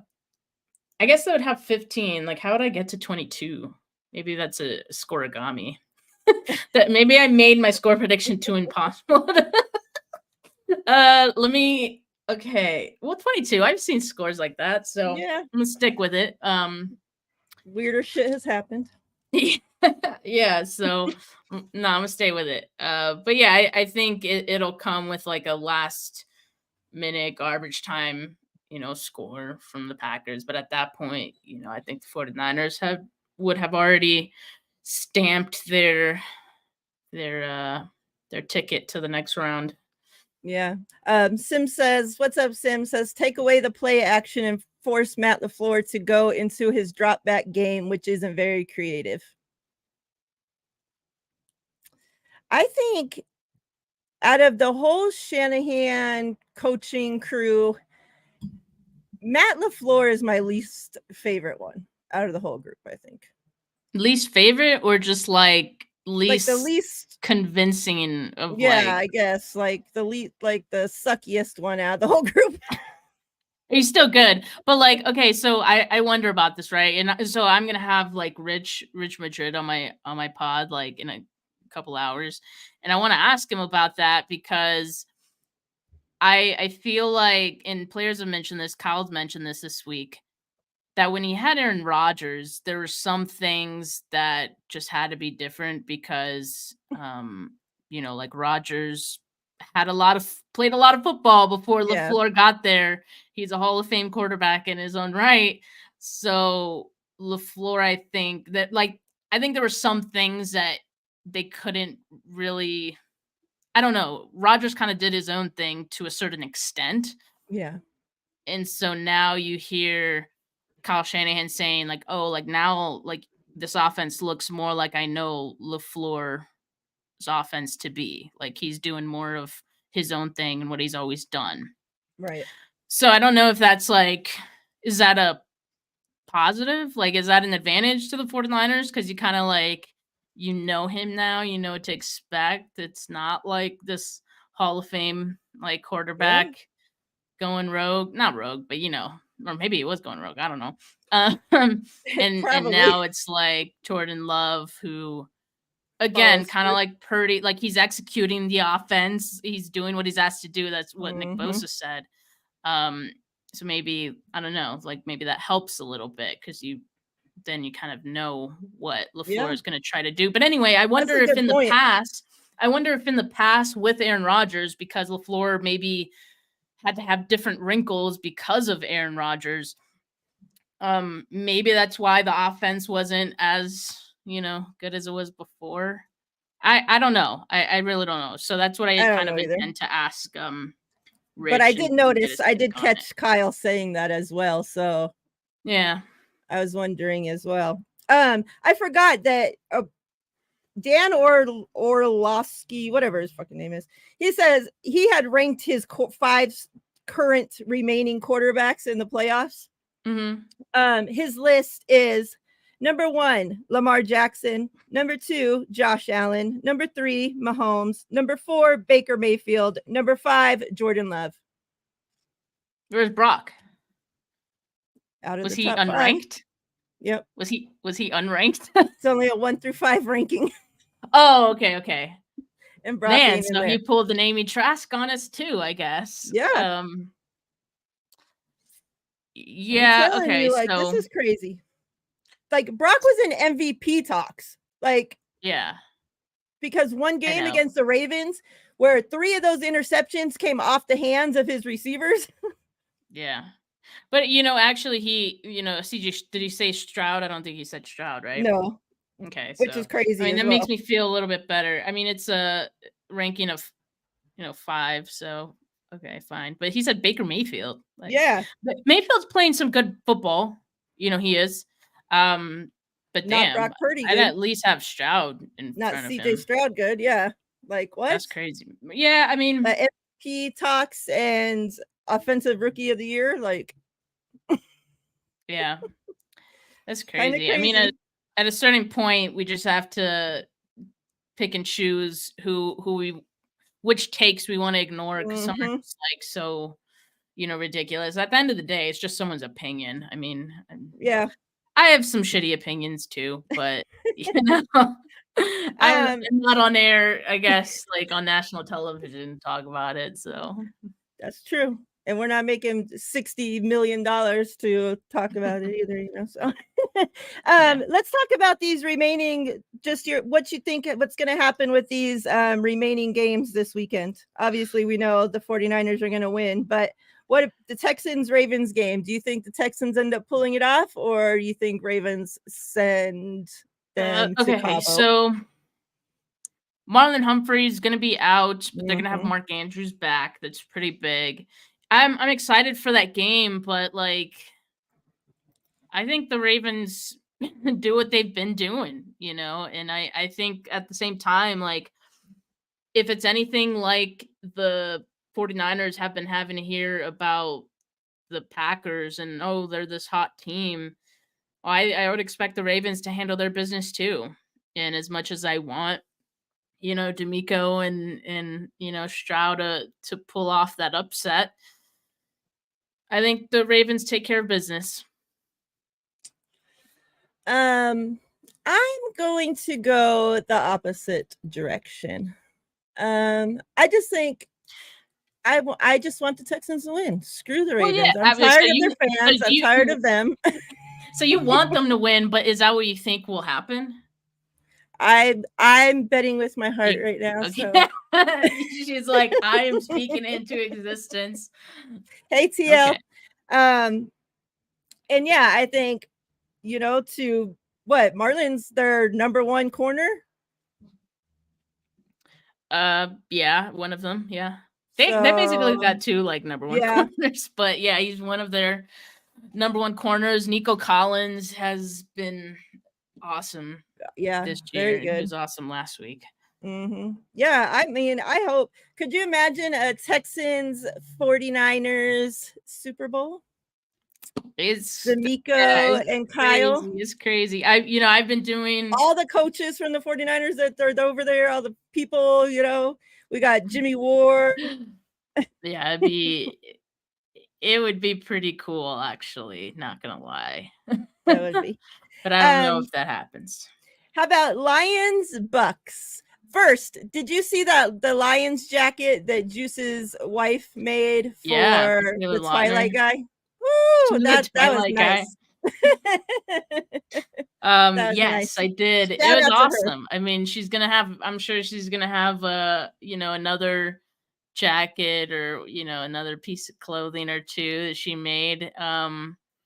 I guess they would have 15. Like how would I get to 22? Maybe that's a scoregami. That maybe I made my score prediction too impossible. Let me. Okay, well, 22. I've seen scores like that, so Yeah. I'm gonna stick with it. Weirder shit has happened. Yeah. So no, I'm gonna stay with it. But yeah, I think it'll come with like a last minute garbage time, score from the Packers. But at that point, I think the 49ers would have already stamped their ticket to the next round. Yeah. Sim says, what's up, Sim? Says, take away the play action and force Matt LaFleur to go into his drop back game, which isn't very creative. I think out of the whole Shanahan coaching crew, Matt LaFleur is my least favorite one out of the whole group, I think. Least favorite or just like Like the least least convincing of yeah, like I guess like the least like the suckiest one out of the whole group. he's still good, but like okay, so I wonder about this, right? And so I'm gonna have like Rich Madrid on my pod like in a couple hours, and I want to ask him about that because I feel like, and players have mentioned this, Kyle's mentioned this week, that when he had Aaron Rodgers, there were some things that just had to be different because, like Rodgers played a lot of football before Yeah, LaFleur got there. He's a Hall of Fame quarterback in his own right. So LaFleur, I think there were some things that they couldn't really. I don't know. Rodgers kind of did his own thing to a certain extent. yeah, And so now you hear Kyle Shanahan saying like, "Oh, like now, like this offense looks more like I know LaFleur's offense to be. Like he's doing more of his own thing and what he's always done." right. So I don't know if that's like, is that a positive? Like, is that an advantage to the 49ers? Because you kind of like, him now, you know what to expect. It's not like this Hall of Fame like Yeah, quarterback going rogue, not rogue, but or maybe he was going rogue. I don't know. And probably. now it's like Jordan Love, who again, Follows kind of suit. like Purdy, like he's executing the offense. He's doing what he's asked to do. That's what Nick Mhm. Bosa said. Um, so maybe I don't know, like maybe that helps a little bit because you kind of know what LaFleur Yeah, is going to try to do. But anyway, that's a good point. I wonder if in the past with Aaron Rodgers, because LaFleur maybe had to have different wrinkles because of Aaron Rodgers. Maybe that's why the offense wasn't as, good as it was before. I don't know. I really don't know. So that's what I I don't kind know of either. intend to ask But I Rich did and get notice, his I take did on it. catch Kyle saying that as well, so Yeah. I was wondering as well. I forgot that Dan Orlovsky, whatever his fucking name is, he says he had ranked his 5 current remaining quarterbacks in the playoffs. His list is number 1, Lamar Jackson. Number 2, Josh Allen. Number 3, Mahomes. Number 4, Baker Mayfield. Number 5, Jordan Love. Where's Brock? Out of was the he top unranked? 5. Yep. Was he unranked? It's only a 1 through 5 ranking. Oh, okay. And Brock Man, ain't in so there. he pulled an Amy Trask on us too, I guess. Yeah. Yeah, I'm telling okay, you, like, so this is crazy. Like, Brock was in MVP talks. Like, yeah. because one game against the Ravens where 3 of those interceptions came off the hands of his receivers. Yeah. But, actually he, CJ, did he say Stroud? I don't think he said Stroud, right? No. Okay, Which is crazy. I mean, as that well. makes me feel a little bit better. I mean, it's a ranking of, 5, so okay, fine. But he said Baker Mayfield. Like, yeah. But Mayfield's playing some good football. He is. But Not damn, Brock Purdy I'd good. at least have Stroud in Not front of him. CJ Stroud good. Yeah. Like, what? That's crazy. Yeah, I mean, MVP talks and offensive rookie of the year. Like, yeah, that's crazy. crazy. I mean, at a certain point, we just have to pick and choose which takes we want to ignore, because some are just like so, ridiculous. At the end of the day, it's just someone's opinion. I mean, yeah, I have some shitty opinions too, but I'm not on air, I guess, like on national television to talk about it. So that's true. And we're not making $60 million to talk about it either, So let's talk about these remaining, just what you think, what's going to happen with these remaining games this weekend. Obviously, we know the 49ers are going to win, but what if the Texans-Ravens game? Do you think the Texans end up pulling it off, or you think Ravens send them to Cabo? So Marlon Humphrey's is going to be out, but they're going to have Mark Andrews back. That's pretty big. I'm excited for that game, but like, I think the Ravens do what they've been doing, and I think at the same time, like, if it's anything like the 49ers have been having to hear about the Packers and, oh, they're this hot team, I would expect the Ravens to handle their business too. And as much as I want, D'Amico and Stroud to pull off that upset, I think the Ravens take care of business. I'm going to go the opposite direction. I just think I just want the Texans to win. Screw the Ravens. Yeah. I'm tired of their fans. I'm tired of them. So you want them to win, but is that what you think will happen? I'm betting with my heart right now. Okay. So. She's like, I am speaking into existence. Hey, TL. Okay. And yeah, I think, to what, Marlon's their number 1 corner? Yeah, one of them. Yeah. They basically got 2 like number 1 corners, but yeah, he's one of their number 1 corners. Nico Collins has been awesome. Yeah, this year. very good. He was awesome last week. Yeah, I mean, I hope. Could you imagine a Texans 49ers Super Bowl? It's D'Amico and Kyle. It's crazy. I've been doing all the coaches from the 49ers that are over there, all the people, we got Jimmy Ward. Yeah, it would be pretty cool, actually, not gonna lie. That would be. But I don't know if that happens. How about Lions Bucks? First, did you see that the Lions jacket that Juice's wife made for the Twilight guy? Woo, that was nice. Yes, I did. It was awesome. I mean, I'm sure she's gonna have another jacket or another piece of clothing or 2 that she made.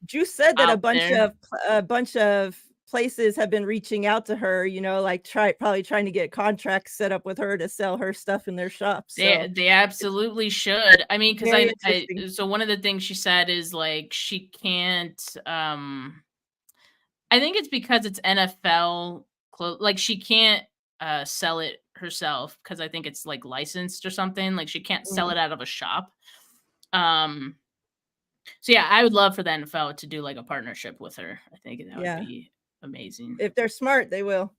Juice said that a bunch of places have been reaching out to her, like probably trying to get contracts set up with her to sell her stuff in their shops. So. They absolutely should. I mean, because so one of the things she said is like she can't. I think it's because it's NFL like she can't sell it herself because I think it's like licensed or something. Like she can't sell Mhm. it out of a shop. Um, so yeah, I would love for the NFL to do like a partnership with her. I think that would Yeah. be amazing. If they're smart, they will.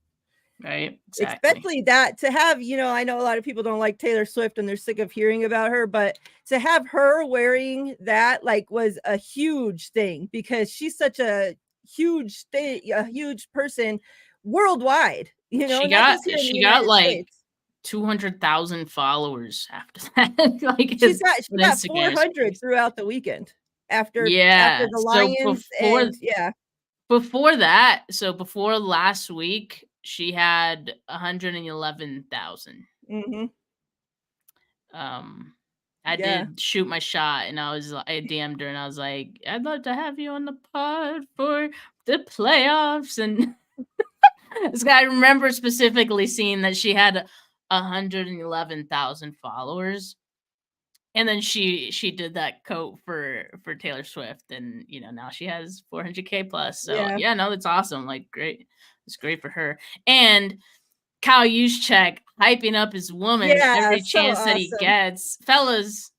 Right? Exactly. Especially that to have, I know a lot of people don't like Taylor Swift and they're sick of hearing about her, but to have her wearing that like was a huge thing because she's such a huge thing, a huge person worldwide, She not got just here in the she got United like States. 200,000 followers after that. Like She's his got she on got Instagram is 400 crazy. throughout the weekend after Yeah. the Lions and yeah. Before last week, she had 111,000. Mhm. Um, I Yeah. did shoot my shot, and I DM'd her, and I was like, "I'd love to have you on the pod for the playoffs." And this guy, I remember specifically seeing that she had 111,000 followers, and then she did that coat for Taylor Swift, and now she has 400K plus. So Yeah. yeah, no, that's awesome. Like great, it's great for her. And Kyle Juszczyk hyping up his woman Yeah, every so chance that he awesome. gets. Fellas,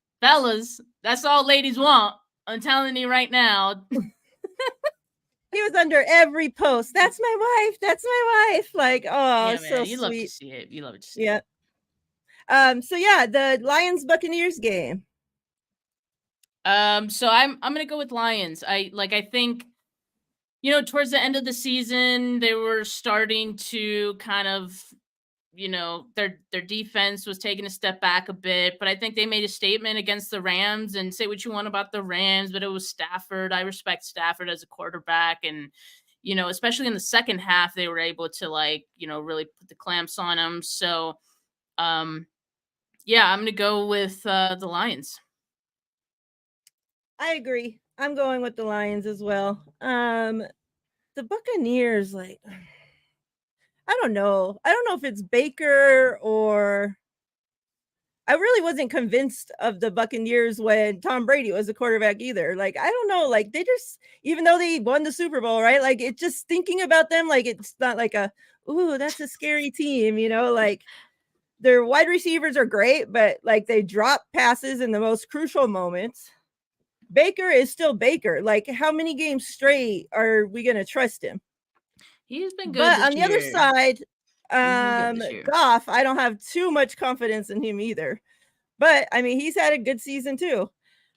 that's all ladies want. I'm telling you right now. He was under every post. That's my wife. That's my wife. Like, oh, Yeah, so man, you love to sweet. see it. You love to see Yeah. it. So yeah, the Lions Buccaneers game. So I'm gonna go with Lions. I think towards the end of the season they were starting to kind of their defense was taking a step back a bit, but I think they made a statement against the Rams. And say what you want about the Rams, but it was Stafford. I respect Stafford as a quarterback, and especially in the second half, they were able to really put the clamps on them. So, yeah, I'm gonna go with the Lions. I agree. I'm going with the Lions as well. The Buccaneers, like, I don't know. I don't know if it's Baker or I really wasn't convinced of the Buccaneers when Tom Brady was a quarterback either. Like, I don't know. Like, they just, even though they won the Super Bowl, right? Like, it just thinking about them, like, it's not like ooh, that's a scary team, like their wide receivers are great, but like they drop passes in the most crucial moments. Baker is still Baker. Like, how many games straight are we going to trust him? He's been good But this on the other year. side, He's been good this year. Goff, I don't have too much confidence in him either. But I mean, he's had a good season too.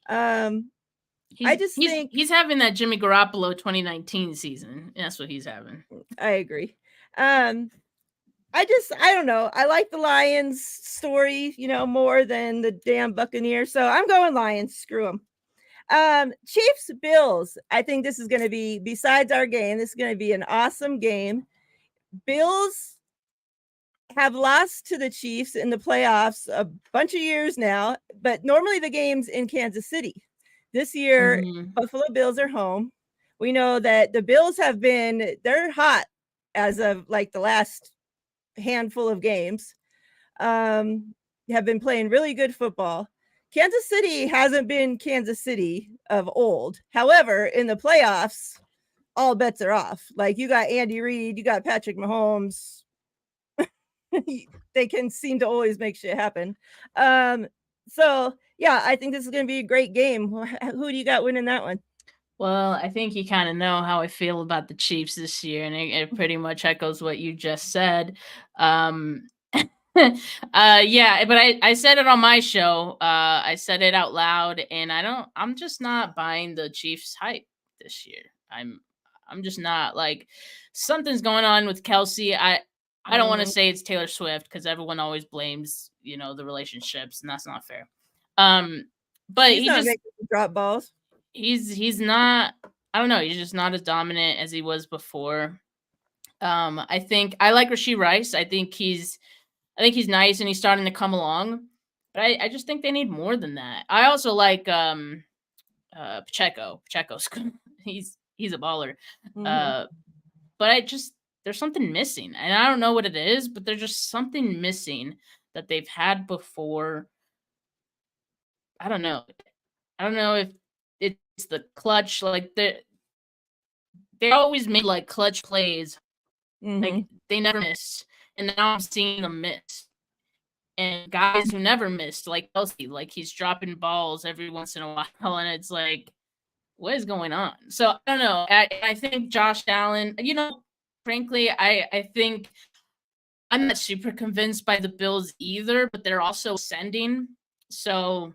I He's just he's think he's having that Jimmy Garoppolo 2019 season. That's what he's having. I agree. I don't know. I like the Lions story, more than the damn Buccaneers. So I'm going Lions. Screw them. Chiefs Bills. I think this is going to be, besides our game, this is going to be an awesome game. Bills have lost to the Chiefs in the playoffs a bunch of years now, but normally the game's in Kansas City. This year, Buffalo Bills are home. We know that the Bills they're hot as of like the last handful of games. Have been playing really good football. Kansas City hasn't been Kansas City of old. However, in the playoffs, all bets are off. Like, you got Andy Reid, you got Patrick Mahomes. They can seem to always make shit happen. So yeah, I think this is going to be a great game. Who do you got winning that one? Well, I think you kind of know how I feel about the Chiefs this year, and it pretty much echoes what you just said. Yeah, but I said it on my show. I said it out loud, and I'm just not buying the Chiefs hype this year. I'm just not. Like, something's going on with Kelsey. I don't want to say it's Taylor Swift because everyone always blames the relationships, and that's not fair. But He's not making drop balls. He's not. I don't know. He's just not as dominant as he was before. I think I like Rashee Rice. I think he's nice and he's starting to come along. But I just think they need more than that. I also like Pacheco. Pacheco's he's a baller. But there's something missing. And I don't know what it is, but there's just something missing that they've had before. I don't know. I don't know if it's the clutch. Like, they always made like clutch plays. Like, they never miss. and now I'm seeing them miss. And guys who never missed, like Kelsey, like he's dropping balls every once in a while, and it's like, what is going on? So I don't know. I think Josh Allen, frankly, I think I'm not super convinced by the Bills either, but they're also sending. So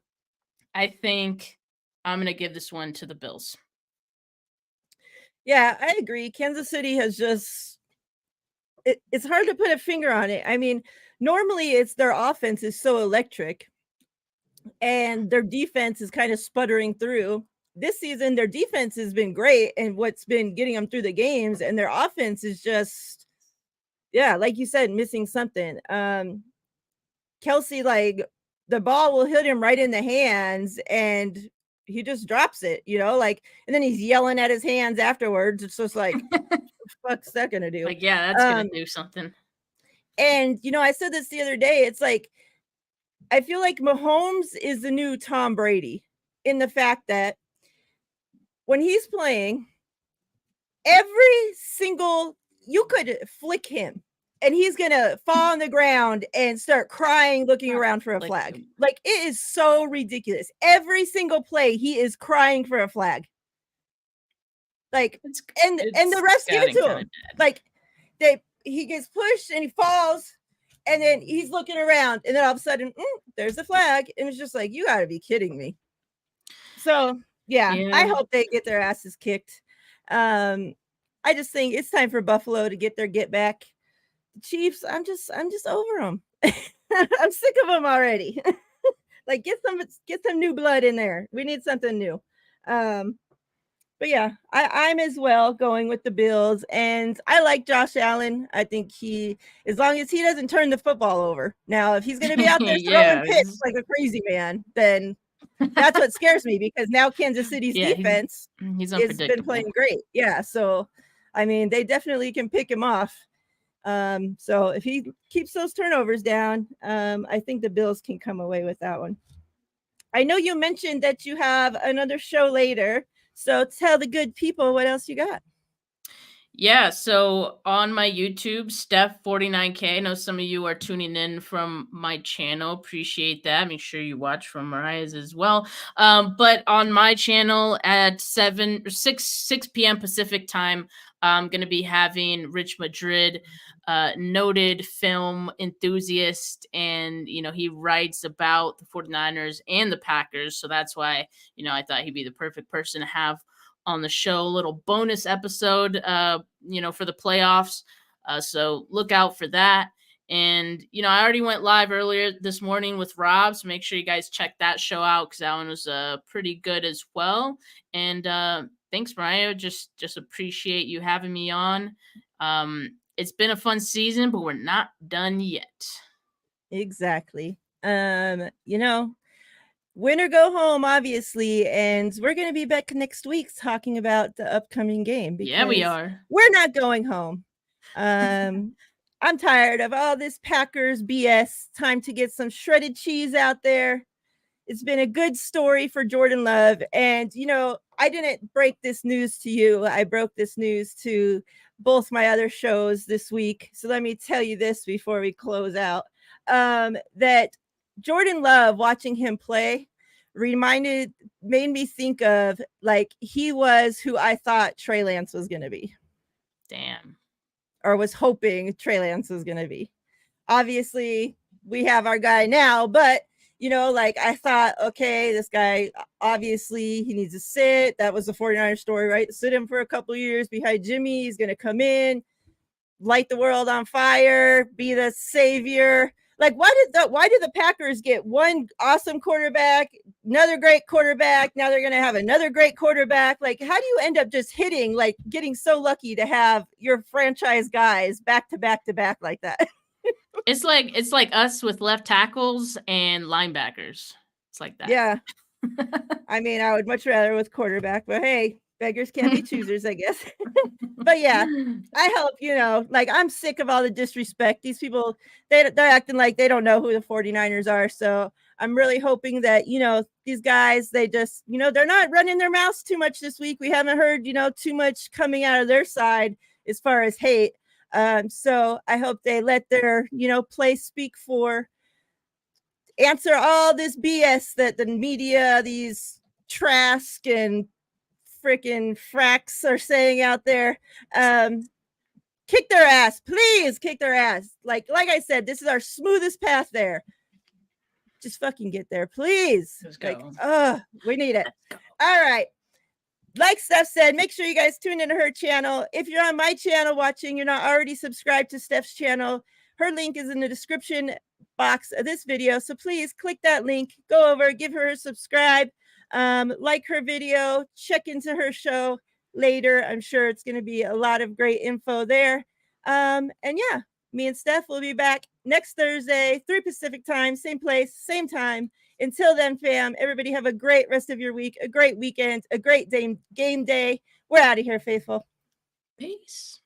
I think I'm going to give this one to the Bills. Yeah, I agree. Kansas City has just it's hard to put a finger on it. I mean, normally it's their offense is so electric and their defense is kind of sputtering through. This season, their defense has been great and what's been getting them through the games, and their offense is just, yeah, like you said, missing something. Kelsey, like the ball will hit him right in the hands and he just drops it, like, and then he's yelling at his hands afterwards. It's just like, what the fuck's that gonna do? Like, yeah, that's gonna do something. And I said this the other day. It's like, I feel like Mahomes is the new Tom Brady in the fact that when he's playing, you could flick him and he's gonna fall on the ground and start crying, looking around for a flag. Like, it is so ridiculous. Every single play, he is crying for a flag. Like, and the refs give it to him. Like, he gets pushed and he falls, and then he's looking around, and then all of a sudden, there's the flag, and it's just like, you got to be kidding me. So yeah, I hope they get their asses kicked. I just think it's time for Buffalo to get their get back. The Chiefs, I'm just over them. I'm sick of them already. Like, get some new blood in there. We need something new. But yeah, I'm as well going with the Bills, and I like Josh Allen. I think as long as he doesn't turn the football over. Now, if he's going to be out there throwing picks like a crazy man, then that's what scares me, because now Kansas City's defense has been playing great. Yeah, so I mean, they definitely can pick him off. So if he keeps those turnovers down, I think the Bills can come away with that one. I know you mentioned that you have another show later, so tell the good people what else you got. Yeah, so on my YouTube, Steph 49K. I know some of you are tuning in from my channel. Appreciate that. Make sure you watch from Miriah's as well. But on my channel at 6 p.m. Pacific time, I'm going to be having Rich Madrid, noted film enthusiast, and he writes about the 49ers and the Packers. So that's why I thought he'd be the perfect person to have on the show. A little bonus episode for the playoffs, so look out for that. And I already went live earlier this morning with Rob, so make sure you guys check that show out, because that one was pretty good as well. And thanks, Miriah. Just appreciate you having me on. It's been a fun season, but we're not done yet. Exactly. Win or go home, obviously, and we're going to be back next week talking about the upcoming game. Yeah, we are. We're not going home. I'm tired of all this Packers BS. Time to get some shredded cheese out there. It's been a good story for Jordan Love, and I didn't break this news to you. I broke this news to both my other shows this week. So let me tell you this before we close out, that Jordan Love, watching him play, made me think of, like, he was who I thought Trey Lance was going to be. Damn. Or was hoping Trey Lance was going to be. Obviously, we have our guy now, but, I thought, okay, this guy, obviously, he needs to sit. That was the 49ers story, right? Sit him for a couple of years behind Jimmy. He's going to come in, light the world on fire, be the savior. Like, why did the Packers get one awesome quarterback, another great quarterback? Now they're going to have another great quarterback. Like, how do you end up just getting so lucky to have your franchise guys back to back to back like that? It's like us with left tackles and linebackers. It's like that. Yeah. I mean, I would much rather with quarterback, but hey, beggars can't be choosers, I guess. But yeah, I hope, I'm sick of all the disrespect. These people, they're acting like they don't know who the 49ers are. So I'm really hoping that, these guys, they just, they're not running their mouths too much this week. We haven't heard, too much coming out of their side as far as hate. So I hope they let their, play speak for, answer all this BS that the media, these Trask and freaking fracks are saying out there. Kick their ass, please kick their ass. Like I said, this is our smoothest path there. Just fucking get there, please. Let's go. We need it. All right. Like Steph said, make sure you guys tune into her channel. If you're on my channel watching, you're not already subscribed to Steph's channel, her link is in the description box of this video. So please click that link, go over, give her a subscribe, like her video, check into her show later. I'm sure it's going to be a lot of great info there. And yeah, me and Steph will be back next Thursday, 3 Pacific time, same place, same time. Until then, fam, everybody have a great rest of your week, a great weekend, a great game day. We're out of here, faithful. Peace.